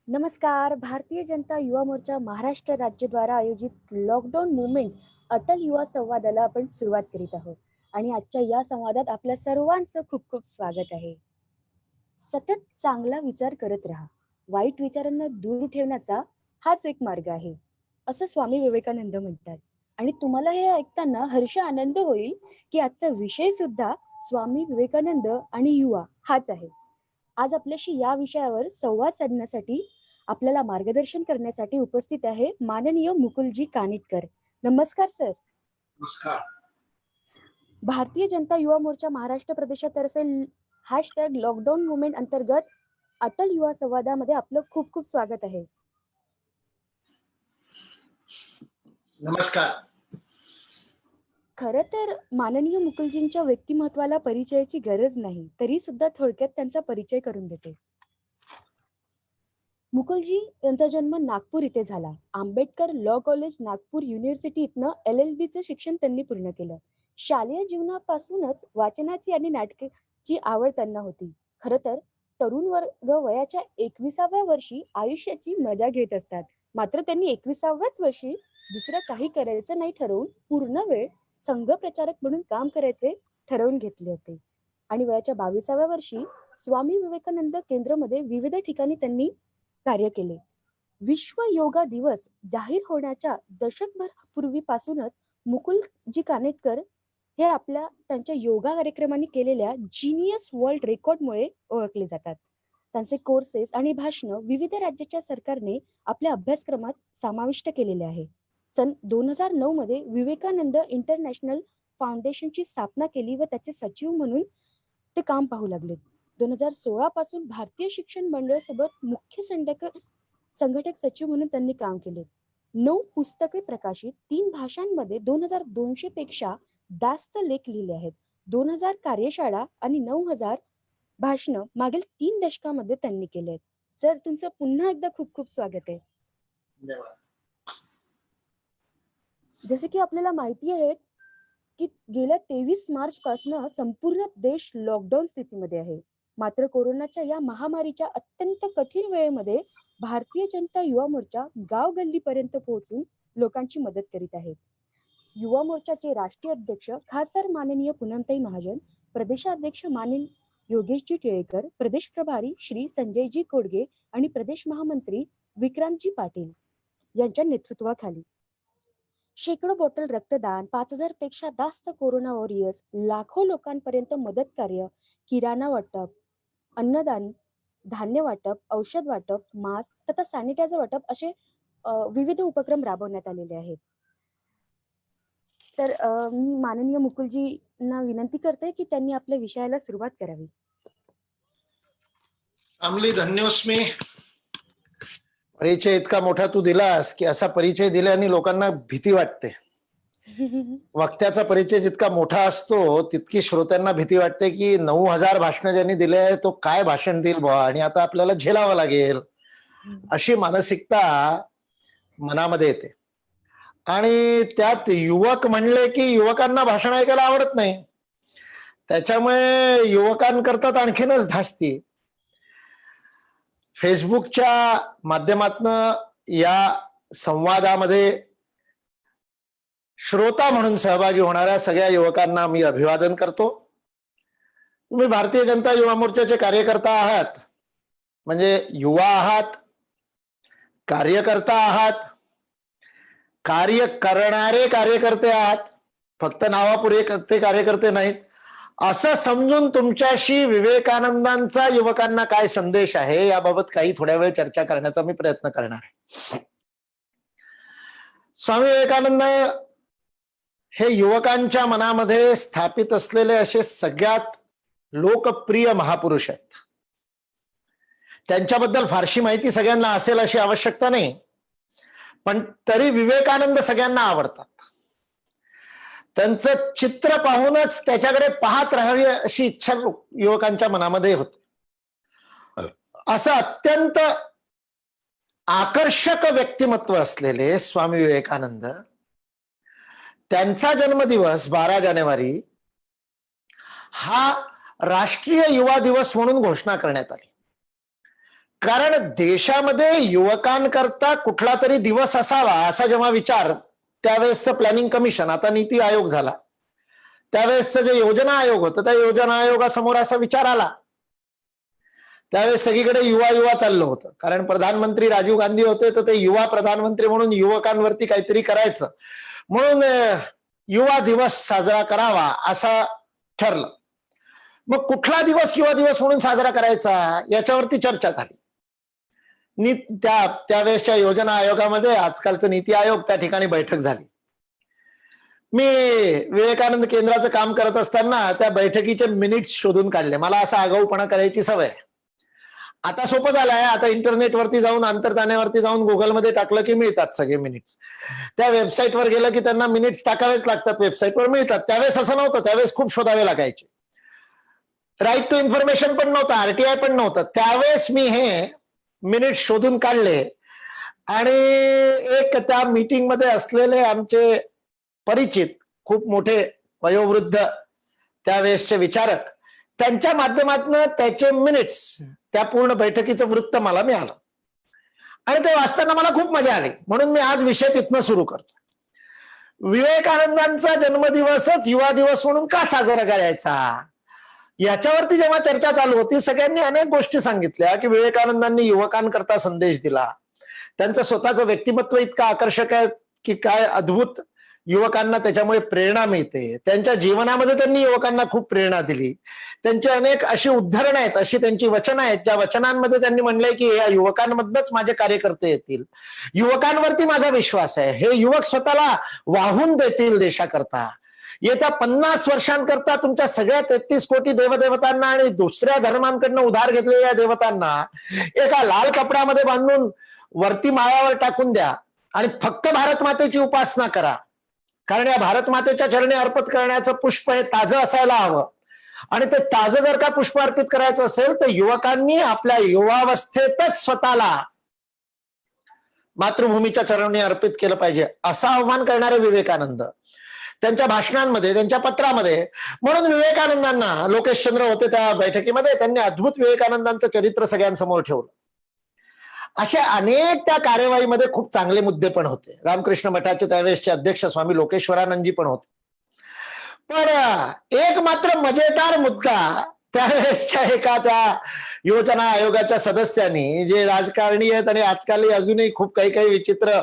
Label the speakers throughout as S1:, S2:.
S1: नमस्कार. भारतीय जनता युवा मोर्चा महाराष्ट्र राज्य द्वारा आयोजित लॉकडाऊन मुवमेंट अटल युवा संवादाला आपण सुरुवात करीत आहोत आणि आजच्या या संवादात आपल्या सर्वांचं खूप खूप स्वागत आहे. सतत चांगला विचार करत राहा. वाईट विचारांना दूर ठेवण्याचा हाच एक मार्ग आहे, असं स्वामी विवेकानंद म्हणतात. आणि तुम्हाला हे ऐकताना हर्ष आनंद होईल की आजचा विषय सुद्धा स्वामी विवेकानंद आणि युवा हाच आहे. आज आपल्याशी या विषयावर संवाद साधण्यासाठी आपल्याला मार्गदर्शन करण्यासाठी उपस्थित आहे माननीय मुकुलजी कानिटकर. नमस्कार सर.
S2: नमस्कार.
S1: Bharatiya Janata Yuva Morcha Maharashtra प्रदेशातर्फे hashtag lockdown movement अंतर्गत अटल युवा संवादामध्ये आपलं खूप खूप स्वागत आहे.
S2: नमस्कार.
S1: खरं तर माननीय मुकुलजींच्या व्यक्तिमत्वाला परिचयाची गरज नाही, तरी सुद्धा थोडक्यात त्यांचा परिचय करून देते. मुकुलजी यांचा जन्म नागपूर इथे झाला. Ambedkar law college Nagpur university इथनं LLB चे शिक्षण त्यांनी पूर्ण केलं. शालेय जीवनापासूनच वाचनाची आणि नाटकाची आवड त्यांना होती. खरं तर तरुण वर्ग वयाच्या 21व्या वर्षी आयुष्याची मजा घेत असतात. मात्र त्यांनी 21व्याच वर्षी दुसरं काही करायचं नाही ठरवून पूर्ण वेळ संघ प्रचारक म्हणून काम करायचे ठरवून घेतले होते. आणि वयाच्या 22व्या वर्षी स्वामी विवेकानंद केंद्रामध्ये विविध ठिकाणी त्यांनी कार्य केले. विश्व योगा दिवस जाहीर होण्याच्या दशकभर पूर्वीपासूनच मुकुलजी कानिटकर हे त्यांच्या योगा कार्यक्रमांनी केलेल्या जीनियस वर्ल्ड रेकॉर्डमुळे ओळखले जातात. त्यांचे कोर्सेस आणि भाषण विविध राज्याच्या सरकारने आपल्या अभ्यासक्रमात समाविष्ट केलेले आहे. सन 2009 मध्ये विवेकानंद इंटरनॅशनल फाउंडेशनची स्थापना केली व त्याचे सचिव म्हणून ते काम पाहू लागले. 2016 पासून भारतीय शिक्षण मंडळासोबत मुख्य संघटक सचिव म्हणून त्यांनी काम केले. 9 पुस्तके प्रकाशित, 3 भाषांमध्ये 2200 पेक्षा जास्त लेख लिहिले आहेत. 2000 कार्यशाळा आणि 9000 भाषण मागील 3 दशकामध्ये त्यांनी केले आहेत. सर, तुमचं पुन्हा एकदा खूप खूप स्वागत आहे.
S2: धन्यवाद.
S1: जसे की आपल्याला माहिती आहे की गेल्या 23 मार्च पासून संपूर्ण देश लॉकडाऊन स्थितीमध्ये आहे. मात्र कोरोनाच्या या महामारीच्या अत्यंत कठीण वेळेमध्ये भारतीय जनता युवा मोर्चा गाव गल्लीपर्यंत पोहोचून लोकांची मदत करीत आहे. युवा मोर्चाचे राष्ट्रीय अध्यक्ष खासदार माननीय पूनमताई महाजन, प्रदेशाध्यक्ष माननीय योगेशजी टिळेकर, प्रदेश प्रभारी श्री संजयजी कोडगे आणि प्रदेश महामंत्री विक्रांतजी पाटील यांच्या नेतृत्वाखाली शेकडो बॉटल रक्तदान, 5000 पेक्षा जास्त कोरोना वॉरियर्स, लाखो लोकांपर्यंत मदत कार्य, किराणा वाटप, अन्नदान, धान्य वाटप, औषध वाटप, मास्क तथा सॅनिटायझर वाटप असे विविध उपक्रम राबवण्यात आलेले आहेत. तर मी माननीय मुकुलजींना विनंती करते की त्यांनी आपल्या विषयाला सुरुवात करावी.
S2: अमली, धन्योस्मी. परिचय इतका मोठा तू दिलास की असा परिचय दिल्याने लोकांना भीती वाटते. वक्त्याचा परिचय जितका मोठा असतो तितकी श्रोत्यांना भीती वाटते की 9000 भाषण ज्यांनी दिले आहे तो काय भाषण देईल बुवा आणि आता आपल्याला झेलावं लागेल, अशी मानसिकता मनामध्ये येते. आणि त्यात युवक म्हणले की युवकांना भाषण ऐकायला आवडत नाही, त्याच्यामुळे युवकांकरतात आणखीनच धास्ती. फेसबुकच्या माध्यमातून या संवादामध्ये श्रोता म्हणून सहभागी होणाऱ्या सगळ्या युवकांना मी अभिवादन करतो. तुम्ही भारतीय जनता युवा मोर्चाचे कार्यकर्ता आहात, म्हणजे युवा आहात, कार्यकर्ता आहात, कार्य करणारे कार्यकर्ते आहात, फक्त नावापुरते कार्यकर्ते नाहीत. असं समजून तुमच्याशी विवेकानंदांचा युवकांना काय संदेश आहे याबाबत काही थोड्या वेळ चर्चा करण्याचा मी प्रयत्न करणार आहे. स्वामी विवेकानंद हे युवकांच्या मनामध्ये स्थापित असलेले असे सगळ्यात लोकप्रिय महापुरुष आहेत. त्यांच्याबद्दल फारशी माहिती सगळ्यांना असेल अशी आवश्यकता नाही, पण तरी विवेकानंद सगळ्यांना आवडतात. त्यांचं चित्र पाहूनच त्याच्याकडे पाहत राहावी अशी इच्छा युवकांच्या मनामध्ये होते. असं अत्यंत आकर्षक व्यक्तिमत्व असलेले स्वामी विवेकानंद, त्यांचा जन्मदिवस 12 जानेवारी हा राष्ट्रीय युवा दिवस म्हणून घोषणा करण्यात आली. कारण देशामध्ये युवकांकरता कुठला तरी दिवस असावा असा जेव्हा विचार त्यावेळेसचं प्लॅनिंग कमिशन, आता नीती आयोग झाला, त्यावेळेसचं जे योजना आयोग होतं त्या योजना आयोगासमोर असा विचार आला. त्यावेळेस सगळीकडे युवा युवा चाललं होतं, कारण प्रधानमंत्री राजीव गांधी होते तर ते युवा प्रधानमंत्री म्हणून युवकांवरती काहीतरी करायचं म्हणून युवा दिवस साजरा करावा असं ठरलं. मग कुठला दिवस युवा दिवस म्हणून साजरा करायचा याच्यावरती चर्चा झाली. त्यावेळेसच्या योजना आयोगामध्ये, आजकालचं नीती आयोग, त्या ठिकाणी बैठक झाली. मी विवेकानंद केंद्राचं काम करत असताना त्या बैठकीचे मिनिट्स शोधून काढले. मला असा आगाऊपणा करायची सवय. आता सोपं झालंय, आता इंटरनेटवरती जाऊन, आंतरजाण्यावरती जाऊन गुगलमध्ये टाकलं की मिळतात सगळे मिनिट्स. त्या वेबसाईटवर गेलं की त्यांना मिनिट्स टाकावेच लागतात, वेबसाईटवर मिळतात. त्यावेळेस असं नव्हतं, त्यावेळेस खूप शोधावे लागायचे. राईट टू इन्फॉर्मेशन पण नव्हतं, आरटीआय पण नव्हतं. त्यावेळेस मी हे मिनिट शोधून काढले आणि एक त्या मीटिंग मध्ये असलेले आमचे परिचित, खूप मोठे वयोवृद्ध त्यावेळेसचे विचारक, त्यांच्या माध्यमातून त्याचे मिनिट्स, त्या पूर्ण बैठकीचं वृत्त मला मिळालं आणि ते वाचताना मला खूप मजा आली. म्हणून मी आज विषय तिथनं सुरू करतो. विवेकानंदांचा जन्मदिवसच युवा दिवस म्हणून का साजरा करायचा याच्यावरती जेव्हा चर्चा चालू होती, सगळ्यांनी अनेक गोष्टी सांगितल्या की विवेकानंदांनी युवकांकरता संदेश दिला. त्यांचं स्वतःचं व्यक्तिमत्व इतकं आकर्षक आहे की काय अद्भुत युवकांना त्याच्यामुळे प्रेरणा मिळते. त्यांच्या जीवनामध्ये त्यांनी युवकांना खूप प्रेरणा दिली. त्यांची अनेक अशी उद्धरणं आहेत, अशी त्यांची वचनं आहेत, ज्या वचनांमध्ये त्यांनी म्हणलंय की या युवकांमधनच माझे कार्यकर्ते येतील, युवकांवरती माझा विश्वास आहे, हे युवक स्वतःला वाहून देतील देशाकरता. येत्या 50 वर्षांकरता तुमच्या सगळ्या 33 कोटी देवदेवतांना आणि दुसऱ्या धर्मांकडनं उधार घेतलेल्या देवतांना एका लाल कपड्यामध्ये बांधून वरती माळावर टाकून द्या आणि फक्त भारत मातेची उपासना करा. कारण या भारत मातेच्या चरणी अर्पित करण्याचं पुष्प हे ताजं असायला हवं. आणि ते ताजं जर का पुष्प अर्पित करायचं असेल तर युवकांनी आपल्या युवावस्थेतच स्वतःला मातृभूमीच्या चरणी अर्पित केलं पाहिजे, असं आव्हान करणारे विवेकानंद त्यांच्या भाषणांमध्ये, त्यांच्या पत्रामध्ये. म्हणून विवेकानंदांना, लोकेश चंद्र होते त्या बैठकीमध्ये, त्यांनी अद्भुत विवेकानंदांचं चरित्र सगळ्यांसमोर ठेवलं. अशा अनेक त्या कार्यवाहीमध्ये खूप चांगले मुद्दे पण होते. रामकृष्ण मठाचे त्यावेळेसचे अध्यक्ष स्वामी लोकेश्वरानंदजी पण होते. पण एक मात्र मजेदार मुद्दा त्यावेळेसच्या एका त्या योजना आयोगाच्या सदस्यांनी, जे राजकारणी आहेत आणि आजकाल अजूनही खूप काही काही विचित्र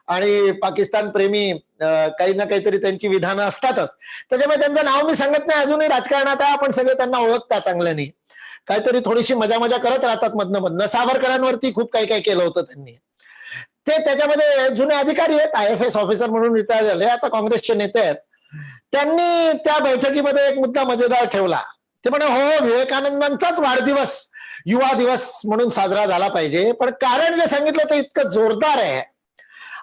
S2: आणि पाकिस्तान प्रेमी काही ना काहीतरी त्यांची विधानं असतातच, त्याच्यामुळे त्यांचं नाव मी सांगत नाही, अजूनही राजकारणात आहे, आपण सगळे त्यांना ओळखता चांगल्याने, काहीतरी थोडीशी मजा मजा करत राहतात मधनं मधनं. सावरकरांवरती खूप काही काही केलं होतं त्यांनी. ते त्याच्यामध्ये जुने अधिकारी आहेत, IFS ऑफिसर म्हणून रिटायर झाले, आता काँग्रेसचे नेते आहेत. त्यांनी त्या बैठकीमध्ये एक मुद्दा मजेदार ठेवला. ते म्हणे, हो, विवेकानंदांचाच वाढदिवस युवा दिवस म्हणून साजरा झाला पाहिजे, पण कारण जे सांगितलं ते इतकं जोरदार आहे,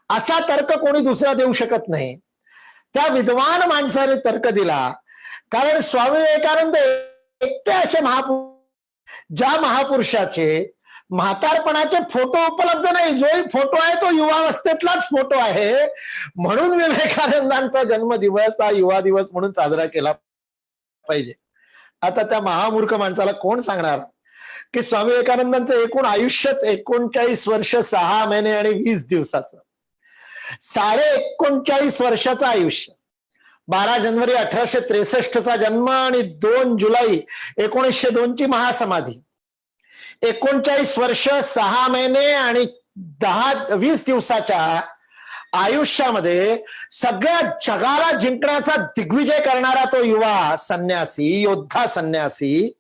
S2: असा तर्क कोणी दुसरा देऊ शकत नाही. त्या विद्वान माणसाने तर्क दिला. कारण स्वामी विवेकानंद एकटे असे ज्या महापुरुषाचे म्हातारपणाचे फोटो उपलब्ध नाही, जोही फोटो आहे तो युवावस्थेतलाच फोटो आहे, म्हणून विवेकानंदांचा जन्मदिवस हा युवा दिवस म्हणून साजरा केला पाहिजे. आता त्या महामूर्ख माणसाला कोण सांगणार की स्वामी विवेकानंदांचं एकूण आयुष्यच 39 वर्ष 6 महिने आणि 20 दिवसाचं, 39.5 वर्षाचं आयुष्य. 12 जानेवारी 1863 जन्म आणि 2 जुलै 1902 महासमाधी. 39 वर्ष 6 महिने आणि 20 दिवसाच्या आयुष्यामध्ये सगळ्या जगाला जिंकण्याचा दिग्विजय करणारा तो युवा संन्यासी, योद्धा संन्यासी,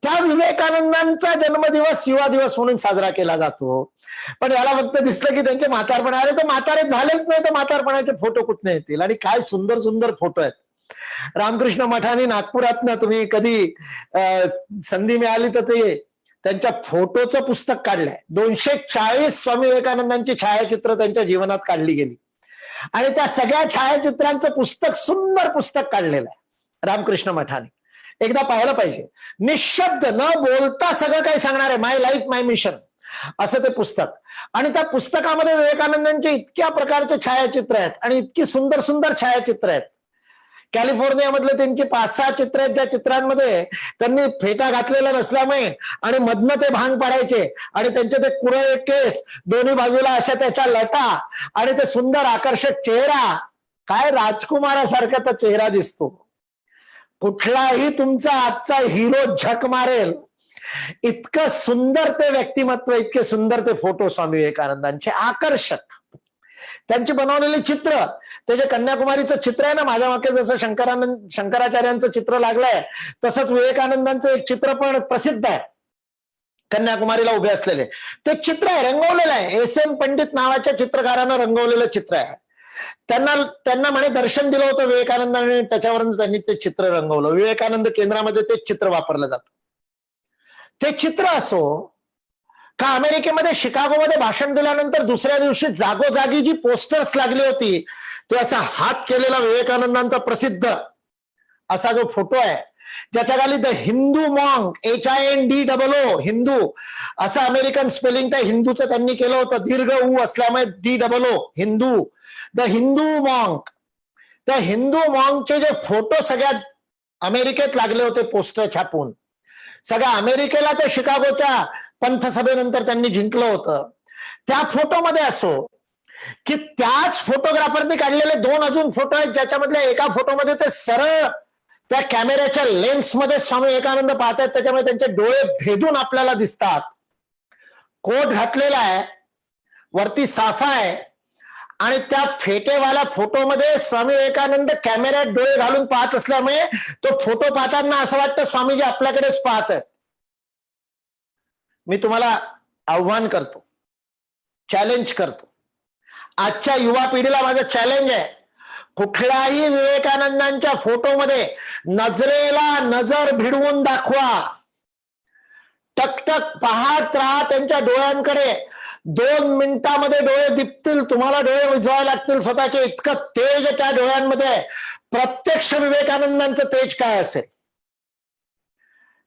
S2: त्या विवेकानंदांचा जन्मदिवस युवा दिवस म्हणून साजरा केला जातो. पण याला फक्त दिसलं की त्यांचे म्हातारपण आले, तर म्हातारे झालेच नाही, तर म्हातारपणाचे फोटो कुठने येतील. आणि काय सुंदर सुंदर फोटो आहेत. रामकृष्ण मठाने नागपुरातनं, तुम्ही कधी संधी मिळाली तर ते त्यांच्या फोटोचं पुस्तक काढलंय. 240 स्वामी विवेकानंदांची छायाचित्र त्यांच्या जीवनात काढली गेली आणि त्या सगळ्या छायाचित्रांचं पुस्तक, सुंदर पुस्तक काढलेलं आहे रामकृष्ण मठाने. एकदा पाहायला पाहिजे. निशब्द, न बोलता सगळं काही सांगणार आहे. माय लाईफ माय मिशन असं ते पुस्तक. आणि त्या पुस्तकामध्ये विवेकानंदांचे इतक्या प्रकारचे छायाचित्र आहेत आणि इतकी सुंदर सुंदर छायाचित्र आहेत कॅलिफोर्नियामधले त्यांची 5-6 चित्र आहेत, ज्या चित्रांमध्ये त्यांनी फेटा घातलेला नसल्यामुळे आणि मधनं ते भांग पाडायचे आणि त्यांचे ते कुरळे केस, दोन्ही बाजूला अशा त्याच्या लटा आणि ते सुंदर आकर्षक चेहरा, काय राजकुमारासारखा तो चेहरा दिसतो. कुठलाही तुमचा आजचा हिरो झक मारेल इतकं सुंदर ते व्यक्तिमत्व, इतके सुंदर ते फोटो स्वामी विवेकानंदांचे, आकर्षक. त्यांची बनवलेली चित्र, ते जे कन्याकुमारीचं चित्र आहे ना, माझ्या मागे जसं शंकराचार्यांचं चित्र लागलंय तसंच विवेकानंदांचं एक चित्र पण प्रसिद्ध आहे, कन्याकुमारीला उभे असलेले. ते चित्र आहे, रंगवलेलं आहे. एस.एन. पंडित नावाच्या चित्रकारानं रंगवलेलं चित्र आहे. त्यांना म्हणे दर्शन दिलं होतं विवेकानंदांनी, त्याच्यावरून त्यांनी ते चित्र रंगवलं. विवेकानंद केंद्रामध्ये ते चित्र वापरलं जातं. ते चित्र असो का अमेरिकेमध्ये शिकागोमध्ये भाषण दिल्यानंतर दुसऱ्या दिवशी जागोजागी जी पोस्टर्स लागली होती, ते असा हात केलेला विवेकानंदांचा प्रसिद्ध असा जो फोटो आहे, ज्याच्या खाली the Hindu monk, HINDOO, Hindu असं अमेरिकन स्पेलिंग त्या हिंदूचं त्यांनी केलं होतं, दीर्घ उ असल्यामुळे DOO, Hindu, the Hindu monk. त्या हिंदू मॉन्कचे जे फोटो सगळ्यात अमेरिकेत लागले होते पोस्टर छापून, सगळ्या अमेरिकेला ते शिकागोच्या पंथसभेनंतर त्यांनी जिंकलं होतं. त्या फोटोमध्ये असो की त्याच फोटोग्राफरने काढलेले 2 अजून फोटो आहेत, ज्याच्यामधल्या एका फोटोमध्ये ते सरळ त्या कॅमेऱ्याच्या लेन्समध्ये स्वामी विवेकानंद पाहतात, त्याच्यामुळे त्यांचे डोळे भेदून आपल्याला दिसतात. कोट घातलेला आहे, वरती साफा आहे आणि त्या फेटेवाल्या फोटोमध्ये स्वामी विवेकानंद कॅमेऱ्यात डोळे घालून पाहत असल्यामुळे तो फोटो पाहताना असं वाटतं स्वामीजी आपल्याकडेच पाहत आहेत. मी तुम्हाला आव्हान करतो, चॅलेंज करतो, आजच्या युवा पिढीला माझं चॅलेंज आहे, कुठल्याही विवेकानंदांच्या फोटोमध्ये नजरेला नजर भिडवून दाखवा. टकटक पाहत राहा त्यांच्या डोळ्यांकडे. 2 मिनिटामध्ये डोळे दिपतील, तुम्हाला डोळे विझवावे लागतील स्वतःचे, इतकं तेज त्या डोळ्यांमध्ये. प्रत्यक्ष विवेकानंदांचं तेज काय असेल.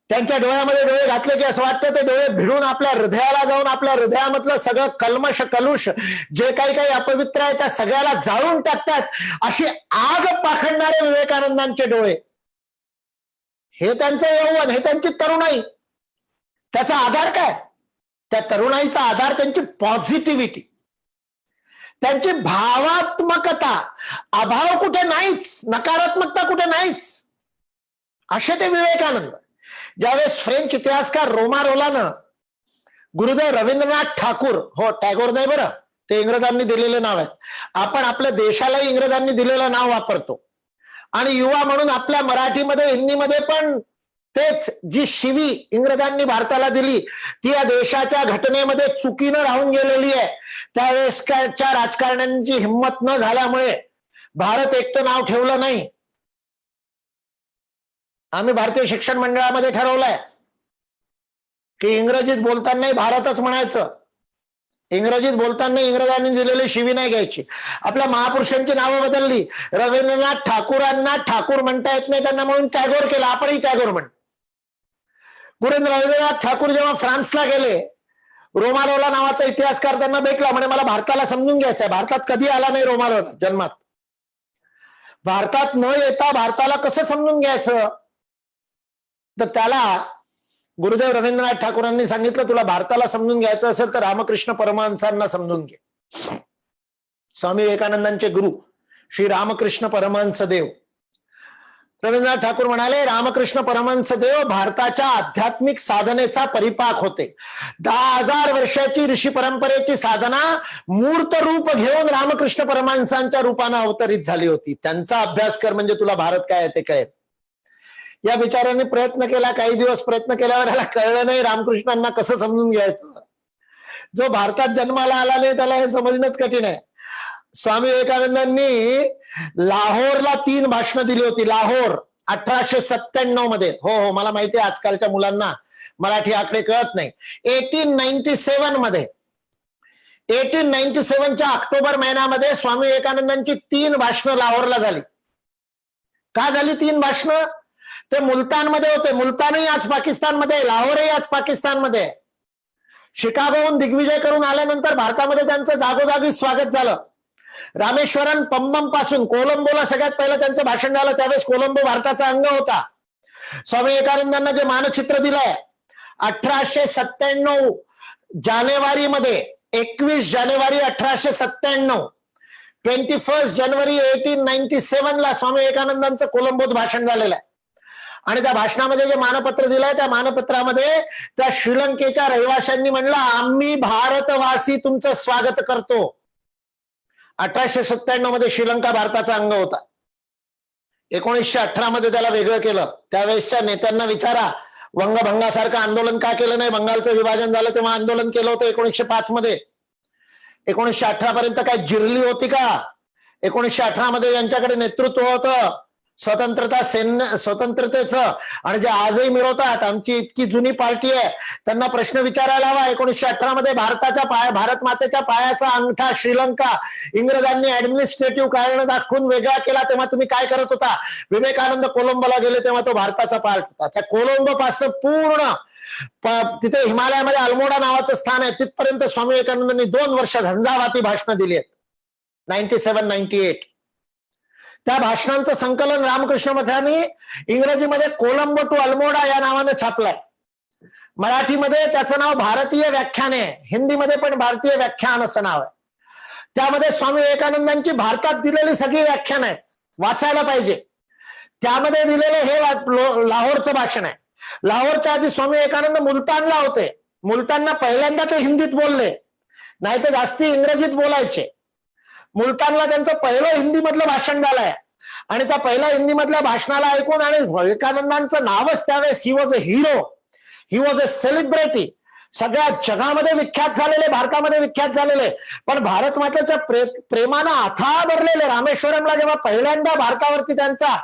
S2: त्यांच्या डोळ्यामध्ये डोळे घातले की असं वाटतं ते डोळे भिडून आपल्या हृदयाला जाऊन आपल्या हृदयामधलं सगळं कल्मश कलुष जे काही अपवित्र आहे त्या सगळ्याला जाळून टाकतात, अशी आग पाखडणारे विवेकानंदांचे डोळे. हे त्यांचं यौवन, हे त्यांची तरुणाई. त्याचा आधार काय? त्या तरुणाईचा आधार त्यांची पॉझिटिव्हिटी, त्यांची भावात्मकता. अभाव कुठे नाहीच, नकारात्मकता कुठे नाहीच, असे ते विवेकानंद. ज्यावेळेस फ्रेंच इतिहासकार रोमारोलानं गुरुदेव रवींद्रनाथ ठाकूर, हो टॅगोर नाही बरं, ते इंग्रजांनी दिलेले नाव आहे, आपण आपल्या देशालाही इंग्रजांनी दिलेलं नाव वापरतो आणि युवा म्हणून आपल्या मराठीमध्ये हिंदीमध्ये पण तेच, जी शिवी इंग्रजांनी भारताला दिली ती या देशाच्या घटनेमध्ये चुकीनं राहून गेलेली आहे. त्यावेळेसच्या राजकारण्यांची हिंमत न झाल्यामुळे भारत एकटं नाव ठेवलं नाही. आम्ही भारतीय शिक्षण मंडळामध्ये ठरवलंय की इंग्रजीत बोलताना भारतच म्हणायचं. इंग्रजीत बोलताना इंग्रजांनी दिलेली शिवी नाही घ्यायची. आपल्या महापुरुषांची नावं बदलली. रवींद्रनाथ ठाकूरांना ठाकूर म्हणता येत नाही त्यांना, म्हणून टॅगोर केला, आपणही टॅगोर म्हण. गुरुदेव रवींद्रनाथ ठाकूर जेव्हा फ्रान्सला गेले, रोमारोला नावाचा इतिहासकार त्यांना भेटला, म्हणे मला भारताला समजून घ्यायचंय. भारतात कधी आला नाही रोमारोला जन्मात. भारतात न येता भारताला कसं समजून घ्यायचं, तर त्याला गुरुदेव रवींद्रनाथ ठाकूरांनी सांगितलं, तुला भारताला समजून घ्यायचं असेल तर रामकृष्ण परमहंसांना समजून घे. स्वामी विवेकानंदांचे गुरु श्री रामकृष्ण परमहंस देव. रवींद्रनाथ ठाकूर म्हणाले, रामकृष्ण परमहंस देव भारताच्या आध्यात्मिक साधनेचा परिपाक होते. 10,000 वर्षाची ऋषी परंपरेची साधना मूर्त रूप घेऊन रामकृष्ण परमहंसांच्या रूपाने अवतरित झाली होती. त्यांचा अभ्यास कर म्हणजे तुला भारत काय आहे ते कळेल. या बिचाऱ्यांनी प्रयत्न केला, काही दिवस प्रयत्न केल्यावर याला कळलं नाही रामकृष्णांना कसं समजून घ्यायचं. जो भारतात जन्माला आला नाही त्याला हे समजणंच कठीण आहे. स्वामी विवेकानंदांनी लाहोरला 3 भाषणं दिली होती. लाहोर 1897 मध्ये. हो हो, मला माहिती आहे आजकालच्या मुलांना मराठी आकडे कळत नाही. 1897 मध्ये, 1897च्या ऑक्टोबर महिन्यामध्ये स्वामी विवेकानंदांची 3 भाषणं लाहोरला झाली. का झाली 3 भाषणं? ते मुलतानमध्ये होते. मुलतानही आज पाकिस्तानमध्ये, लाहोरही आज पाकिस्तानमध्ये. शिकागोहून दिग्विजय करून आल्यानंतर भारतामध्ये त्यांचं जागोजागी स्वागत झालं. रामेश्वरम पंबम पासून कोलंबोला सगळ्यात पहिलं त्यांचं भाषण झालं, त्यावेळेस कोलंबो भारताचा अंग होता. स्वामी विवेकानंदांना जे मानचित्र दिलंय 1897 जानेवारीमध्ये, 21 जानेवारी 1897, 21 जानेवारी 1897 ला स्वामी विवेकानंदांचं कोलंबोत भाषण झालेलं आहे. आणि त्या भाषणामध्ये जे मानपत्र दिलंय त्या मानपत्रामध्ये त्या श्रीलंकेच्या रहिवाशांनी म्हणलं, आम्ही भारतवासी तुमचं स्वागत करतो. 1897 मध्ये श्रीलंका भारताचा अंग होता. 1918 मध्ये त्याला वेगळं केलं. त्यावेळेसच्या नेत्यांना विचारा, वंगभंगासारखं आंदोलन का केलं नाही? बंगालचं विभाजन झालं तेव्हा आंदोलन केलं होतं 1905 मध्ये. 1918 पर्यंत काय जिरली होती का? 1918 मध्ये यांच्याकडे नेतृत्व होतं स्वतंत्रतेचं, आणि जे आजही मिळवतात, आमची इतकी जुनी पार्टी आहे, त्यांना प्रश्न विचारायला हवा. 1918 मध्ये भारत मातेच्या पायाचा अंगठा श्रीलंका इंग्रजांनी ऍडमिनिस्ट्रेटिव्ह कारण दाखवून वेगळा केला, तेव्हा तुम्ही काय करत होता? विवेकानंद कोलंबोला गेले तेव्हा तो भारताचा पार्ट होता. त्या कोलंबो पासून पूर्ण तिथे हिमालयामध्ये अल्मोडा नावाचं स्थान आहे, तिथपर्यंत स्वामी विवेकानंदांनी 2 वर्ष झंझावाती भाषणं दिली आहेत. 97-98 त्या भाषणांचं संकलन रामकृष्ण मठांनी इंग्रजीमध्ये कोलंबो टू अल्मोडा या नावानं छापलंय. मराठीमध्ये त्याचं नाव भारतीय व्याख्यान आहे, हिंदीमध्ये पण भारतीय व्याख्यान असं नाव आहे. त्यामध्ये स्वामी विवेकानंदांची भारतात दिलेली सगळी व्याख्यान आहेत, वाचायला पाहिजे. त्यामध्ये दिलेले हे लाहोरचं भाषण आहे. लाहोरच्या आधी स्वामी विवेकानंद मुलतानला होते. मुलतानला पहिल्यांदा ते हिंदीत बोलले, नाही तर जास्ती इंग्रजीत बोलायचे. मुलतानला त्यांचं पहिलं हिंदी मधलं भाषण झालंय, आणि त्या पहिल्या हिंदी मधल्या भाषणाला ऐकून, आणि विवेकानंदांचं नावच त्यावेळेस he was a hero, he was a celebrity, सगळ्या जगामध्ये विख्यात झालेले, भारतामध्ये विख्यात झालेले, पण भारत मातेच्या प्रेमानं अथाह भरलेले. रामेश्वरमला जेव्हा पहिल्यांदा भारतावरती त्यांचा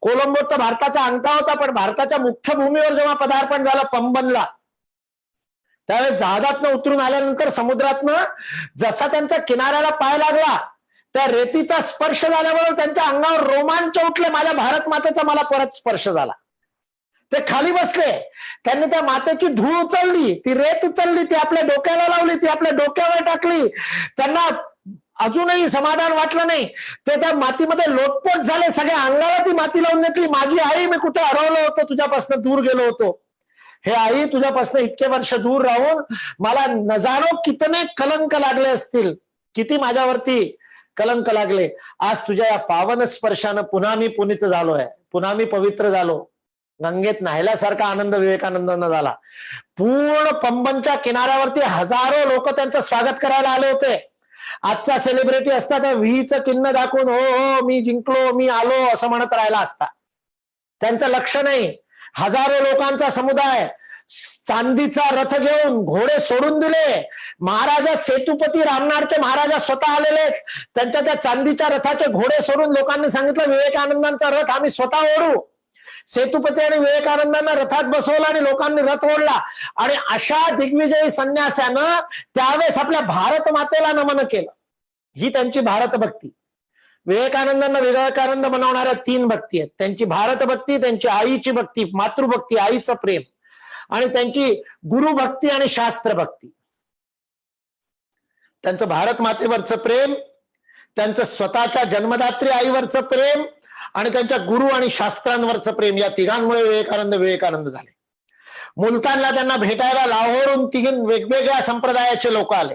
S2: कोलंबो तर भारताचा अंगठा होता, पण भारताच्या मुख्य भूमीवर जेव्हा पदार्पण झालं पंबनला, त्यावेळेस जहाजातनं उतरून आल्यानंतर समुद्रातनं जसा त्यांचा किनाऱ्याला पाय लागला, त्या रेतीचा स्पर्श झाल्यामुळे त्यांच्या अंगावर रोमांच उठले. माझ्या भारत मातेचा मला परत स्पर्श झाला. ते खाली बसले, त्यांनी त्या मातेची धूळ उचलली, ती रेत उचलली, ती आपल्या डोक्याला लावली, ती आपल्या डोक्यावर टाकली. त्यांना अजूनही समाधान वाटलं नाही. ते त्या मातीमध्ये लोटपोट झाले, सगळ्या अंगाला ती माती लावून घेतली. माझी आई, मी कुठे हरवलो होतो, तुझ्यापासून दूर गेलो होतो. हे आई, तुझ्यापासून इतके वर्ष दूर राहून मला न जाणो कितने कलंक लागले असतील, किती माझ्यावरती कलंक लागले. आज तुझ्या या पावन स्पर्शानं पुन्हा मी पुनीत झालोय, पुन्हा मी पवित्र झालो. गंगेत न्हायल्यासारखा आनंद विवेकानंदांना झाला. पूर्ण पंबनच्या किनाऱ्यावरती हजारो लोक त्यांचं स्वागत करायला आले होते. आजचा सेलिब्रिटी असता तर व्हीचं चिन्ह दाखवून हो हो मी जिंकलो, मी आलो असं म्हणत राहिला असता. त्यांचं लक्ष नाही. हजारो लोकांचा समुदाय चांदीचा रथ घेऊन घोडे सोडून दिले. महाराजा सेतुपती रामनाडचे महाराजा स्वतः आलेले, त्यांच्या त्या चांदीच्या रथाचे घोडे सोडून लोकांनी सांगितलं विवेकानंदांचा रथ आम्ही स्वतः ओढू. सेतुपती आणि विवेकानंदांना रथात बसवलं आणि लोकांनी रथ ओढला. आणि अशा दिग्विजयी संन्यासानं त्यावेळेस आपल्या भारत मातेला नमन केलं. ही त्यांची भारत भक्ती. विवेकानंदांना विवेकानंद बनवणाऱ्या 3 भक्ती आहेत. त्यांची भारत भक्ती, त्यांची आईची भक्ती, मातृभक्ती, आईचं प्रेम, आणि त्यांची गुरुभक्ती आणि शास्त्र भक्ती. त्यांचं भारत मातेवरचं प्रेम, त्यांचं स्वतःच्या जन्मदात्री आईवरचं प्रेम, आणि त्यांच्या गुरु आणि शास्त्रांवरचं प्रेम, या तिघांमुळे विवेकानंद झाले. मुलतानला त्यांना भेटायला लाहोरहून 3 वेगवेगळ्या संप्रदायाचे लोक आले.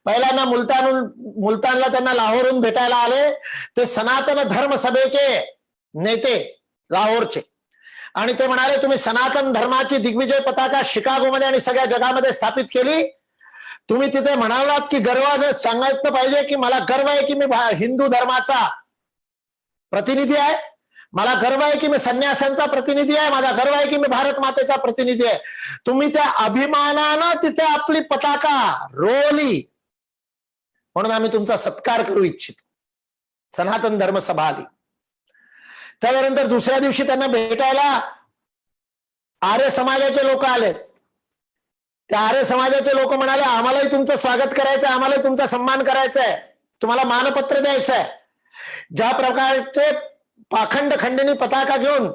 S2: पहिल्यांदा मुलतानला त्यांना लाहोरहून भेटायला आले ते सनातन धर्म सभेचे नेते लाहोरचे, आणि ते म्हणाले तुम्ही सनातन धर्माची दिग्विजय पताका शिकागोमध्ये आणि सगळ्या जगामध्ये स्थापित केली. तुम्ही तिथे म्हणालात की गर्वाने सांगायचं पाहिजे की मला गर्व आहे की मी हिंदू धर्माचा प्रतिनिधी आहे, मला गर्व आहे की मी संन्यासांचा प्रतिनिधी आहे, माझा गर्व आहे की मी भारत मातेचा प्रतिनिधी आहे. तुम्ही त्या अभिमानानं तिथे आपली पताका रोवली, म्हणून आम्ही तुमचा सत्कार करू इच्छितो. सनातन धर्म सभा आली. त्यानंतर दुसऱ्या दिवशी त्यांना भेटायला आर्य समाजाचे लोक आलेत. त्या आर्य समाजाचे लोक म्हणाले आम्हालाही तुमचं स्वागत करायचंय, आम्हालाही तुमचा सन्मान करायचा आहे, तुम्हाला मानपत्र द्यायचं आहे. ज्या प्रकारचे पाखंड खंडिनी पताका घेऊन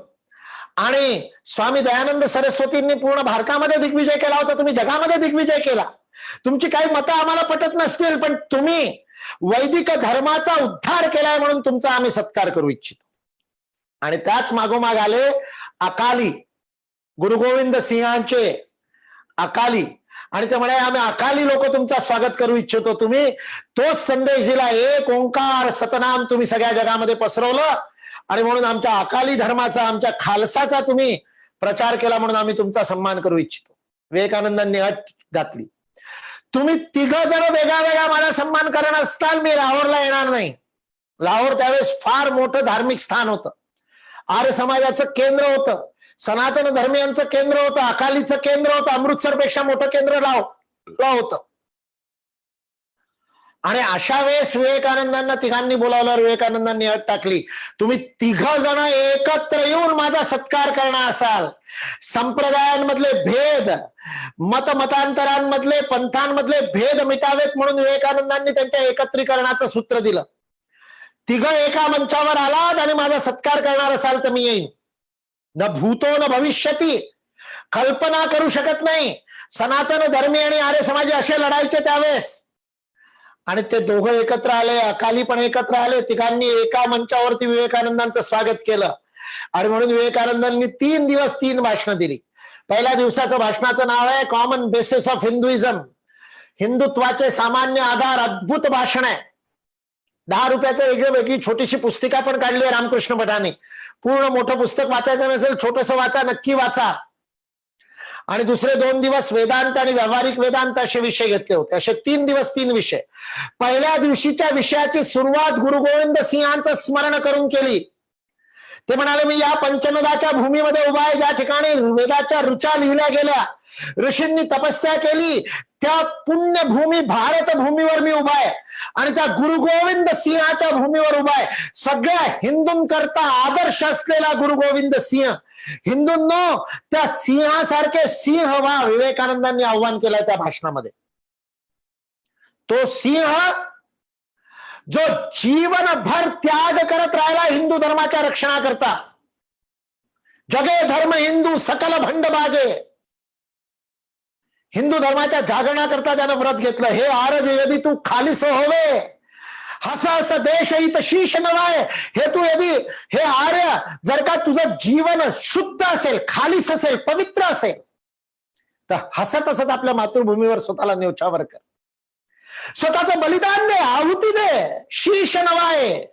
S2: आणि स्वामी दयानंद सरस्वतींनी पूर्ण भारतामध्ये दिग्विजय केला होता, तुम्ही जगामध्ये दिग्विजय केला. तुमची काही मतं आम्हाला पटत नसतील, पण तुम्ही वैदिक धर्माचा उद्धार केलाय म्हणून तुमचा आम्ही सत्कार करू इच्छितो. आणि त्याच मागोमाग आले अकाली, गुरु गोविंद सिंहांचे अकाली, आणि ते म्हणे आम्ही अकाली लोक तुमचं स्वागत करू इच्छितो. तुम्ही तोच संदेश दिला, एक ओंकार सतनाम तुम्ही सगळ्या जगामध्ये पसरवलं, आणि म्हणून आमच्या अकाली धर्माचा, आमच्या खालसाचा तुम्ही प्रचार केला म्हणून आम्ही तुमचा सन्मान करू इच्छितो. विवेकानंदांनी अट घातली, तुम्ही तिघ जण वेगळा वेगळा माझा सन्मान करणार असताल, मी लाहोरला येणार नाही. लाहोर त्यावेळेस फार मोठं धार्मिक स्थान होतं, आर्य समाजाचं केंद्र होतं, सनातन धर्मियांचं केंद्र होतं, अकालीचं केंद्र होतं, अमृतसरपेक्षा मोठं केंद्र लाहोरला होतं. आणि अशा वेळेस विवेकानंदांना तिघांनी बोलावल्यावर विवेकानंदांनी अट टाकली, तुम्ही तिघ जण एकत्र येऊन माझा सत्कार करणार असाल, संप्रदायांमधले भेद, मतमतांतरांमधले, पंथांमधले भेद मिटावेत म्हणून विवेकानंदांनी त्यांच्या एकत्रीकरणाचं सूत्र दिलं. तिघ एका मंचावर आलात आणि माझा सत्कार करणार असाल तर मी येईन. न भूतो न भविष्यती, कल्पना करू शकत नाही. सनातन धर्मी आणि आर्य समाजी असे लढायचे त्यावेळेस, आणि ते दोघं एकत्र आले, अकाली पण एकत्र आले, तिघांनी एका मंचावरती विवेकानंदांचं स्वागत केलं. आणि म्हणून विवेकानंदांनी 3 दिवस 3 भाषणं दिली. पहिल्या दिवसाचं भाषणाचं नाव आहे कॉमन बेसिस ऑफ हिंदुइझम, हिंदुत्वाचे सामान्य आधार. अद्भुत भाषण आहे. 10 रुपयाचं वेगळी छोटीशी पुस्तिका पण काढली आहे रामकृष्ण भटांनी. पूर्ण मोठं पुस्तक वाचायचं नसेल, छोटंसं वाचा, नक्की वाचा. आणि दुसरे 2 दिवस वेदांत आणि व्यावहारिक वेदांत असे विषय घेतले होते. असे 3 दिवस 3 विषय. पहिल्या दिवशीच्या विषयाची सुरुवात गुरु गोविंद सिंहांचं स्मरण करून केली. ते म्हणाले, मी या पंचनदाच्या भूमीमध्ये उभा आहे, ज्या ठिकाणी वेदाच्या ऋचा लिहिल्या गेल्या, ऋषींनी तपस्या केली, त्या पुण्यभूमी भारत भूमीवर मी उभा आहे, आणि त्या गुरु गोविंद सिंहाच्या भूमीवर उभा आहे. सगळ्या हिंदूंकरता आदर्श असलेला गुरु गोविंद सिंह, हिंदूंनो त्या सिंहासारखे सिंह व्हा, विवेकानंदांनी आव्हान केलंय त्या भाषणामध्ये. तो सिंह जो जीवनभर त्याग करत राहिला हिंदू धर्माच्या रक्षणाकरता. जगे धर्म हिंदू सकल भंड बाजे, हिंदू धर्माच्या जागरणाकरता त्यानं व्रत घेतलं. हे आरज यदि तू खालीस होवे, हस हस देश हित शीश नवाय. हे तू यदि, हे आर्य, जर का तुझं जीवन शुद्ध असेल, खालीस असेल, पवित्र असेल, तर हसत हसत आपल्या मातृभूमीवर स्वतःला न्योछावर कर, स्वतःचं बलिदान दे, आहुती दे, शीश नवाय.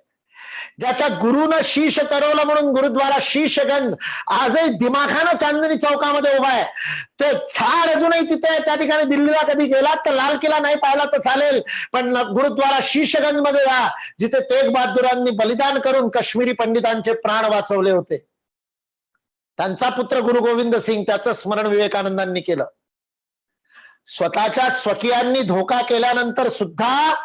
S2: ज्याच्या गुरुनं शीश चरवलं म्हणून गुरुद्वारा शीशगंज आजही दिमाखानं चांदणी चौकामध्ये उभा आहे. ते झाड अजूनही तिथे आहे. त्या ठिकाणी दिल्लीला कधी गेलात तर लाल किल्ला नाही पाहिला तर चालेल, पण गुरुद्वारा शीशगंज मध्ये जा, जिथे तेग बहादुरांनी बलिदान करून काश्मीरी पंडितांचे प्राण वाचवले होते. त्यांचा पुत्र गुरु गोविंद सिंग, त्याचं स्मरण विवेकानंदांनी केलं. स्वतःच्या स्वकीयांनी धोका केल्यानंतर सुद्धा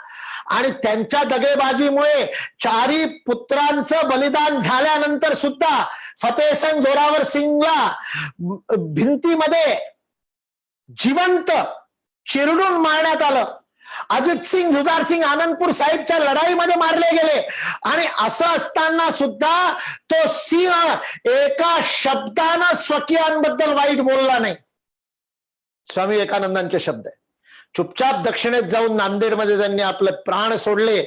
S2: आणि त्यांच्या दगेबाजीमुळे 4 पुत्रांचं बलिदान झाल्यानंतर सुद्धा फतेहसिंग जोरावर सिंगला भिंतीमध्ये जिवंत चिरडून मारण्यात आलं. अजित सिंग, जुजार सिंग आनंदपूर साहिबच्या लढाईमध्ये मारले गेले. आणि असं असताना सुद्धा तो सिंह एका शब्दानं स्वकीयांबद्दल वाईट बोलला नाही. स्वामी विवेकानंदांचे शब्द आहे. चुपचाप दक्षिणेत जाऊन नांदेडमध्ये त्यांनी आपले प्राण सोडले,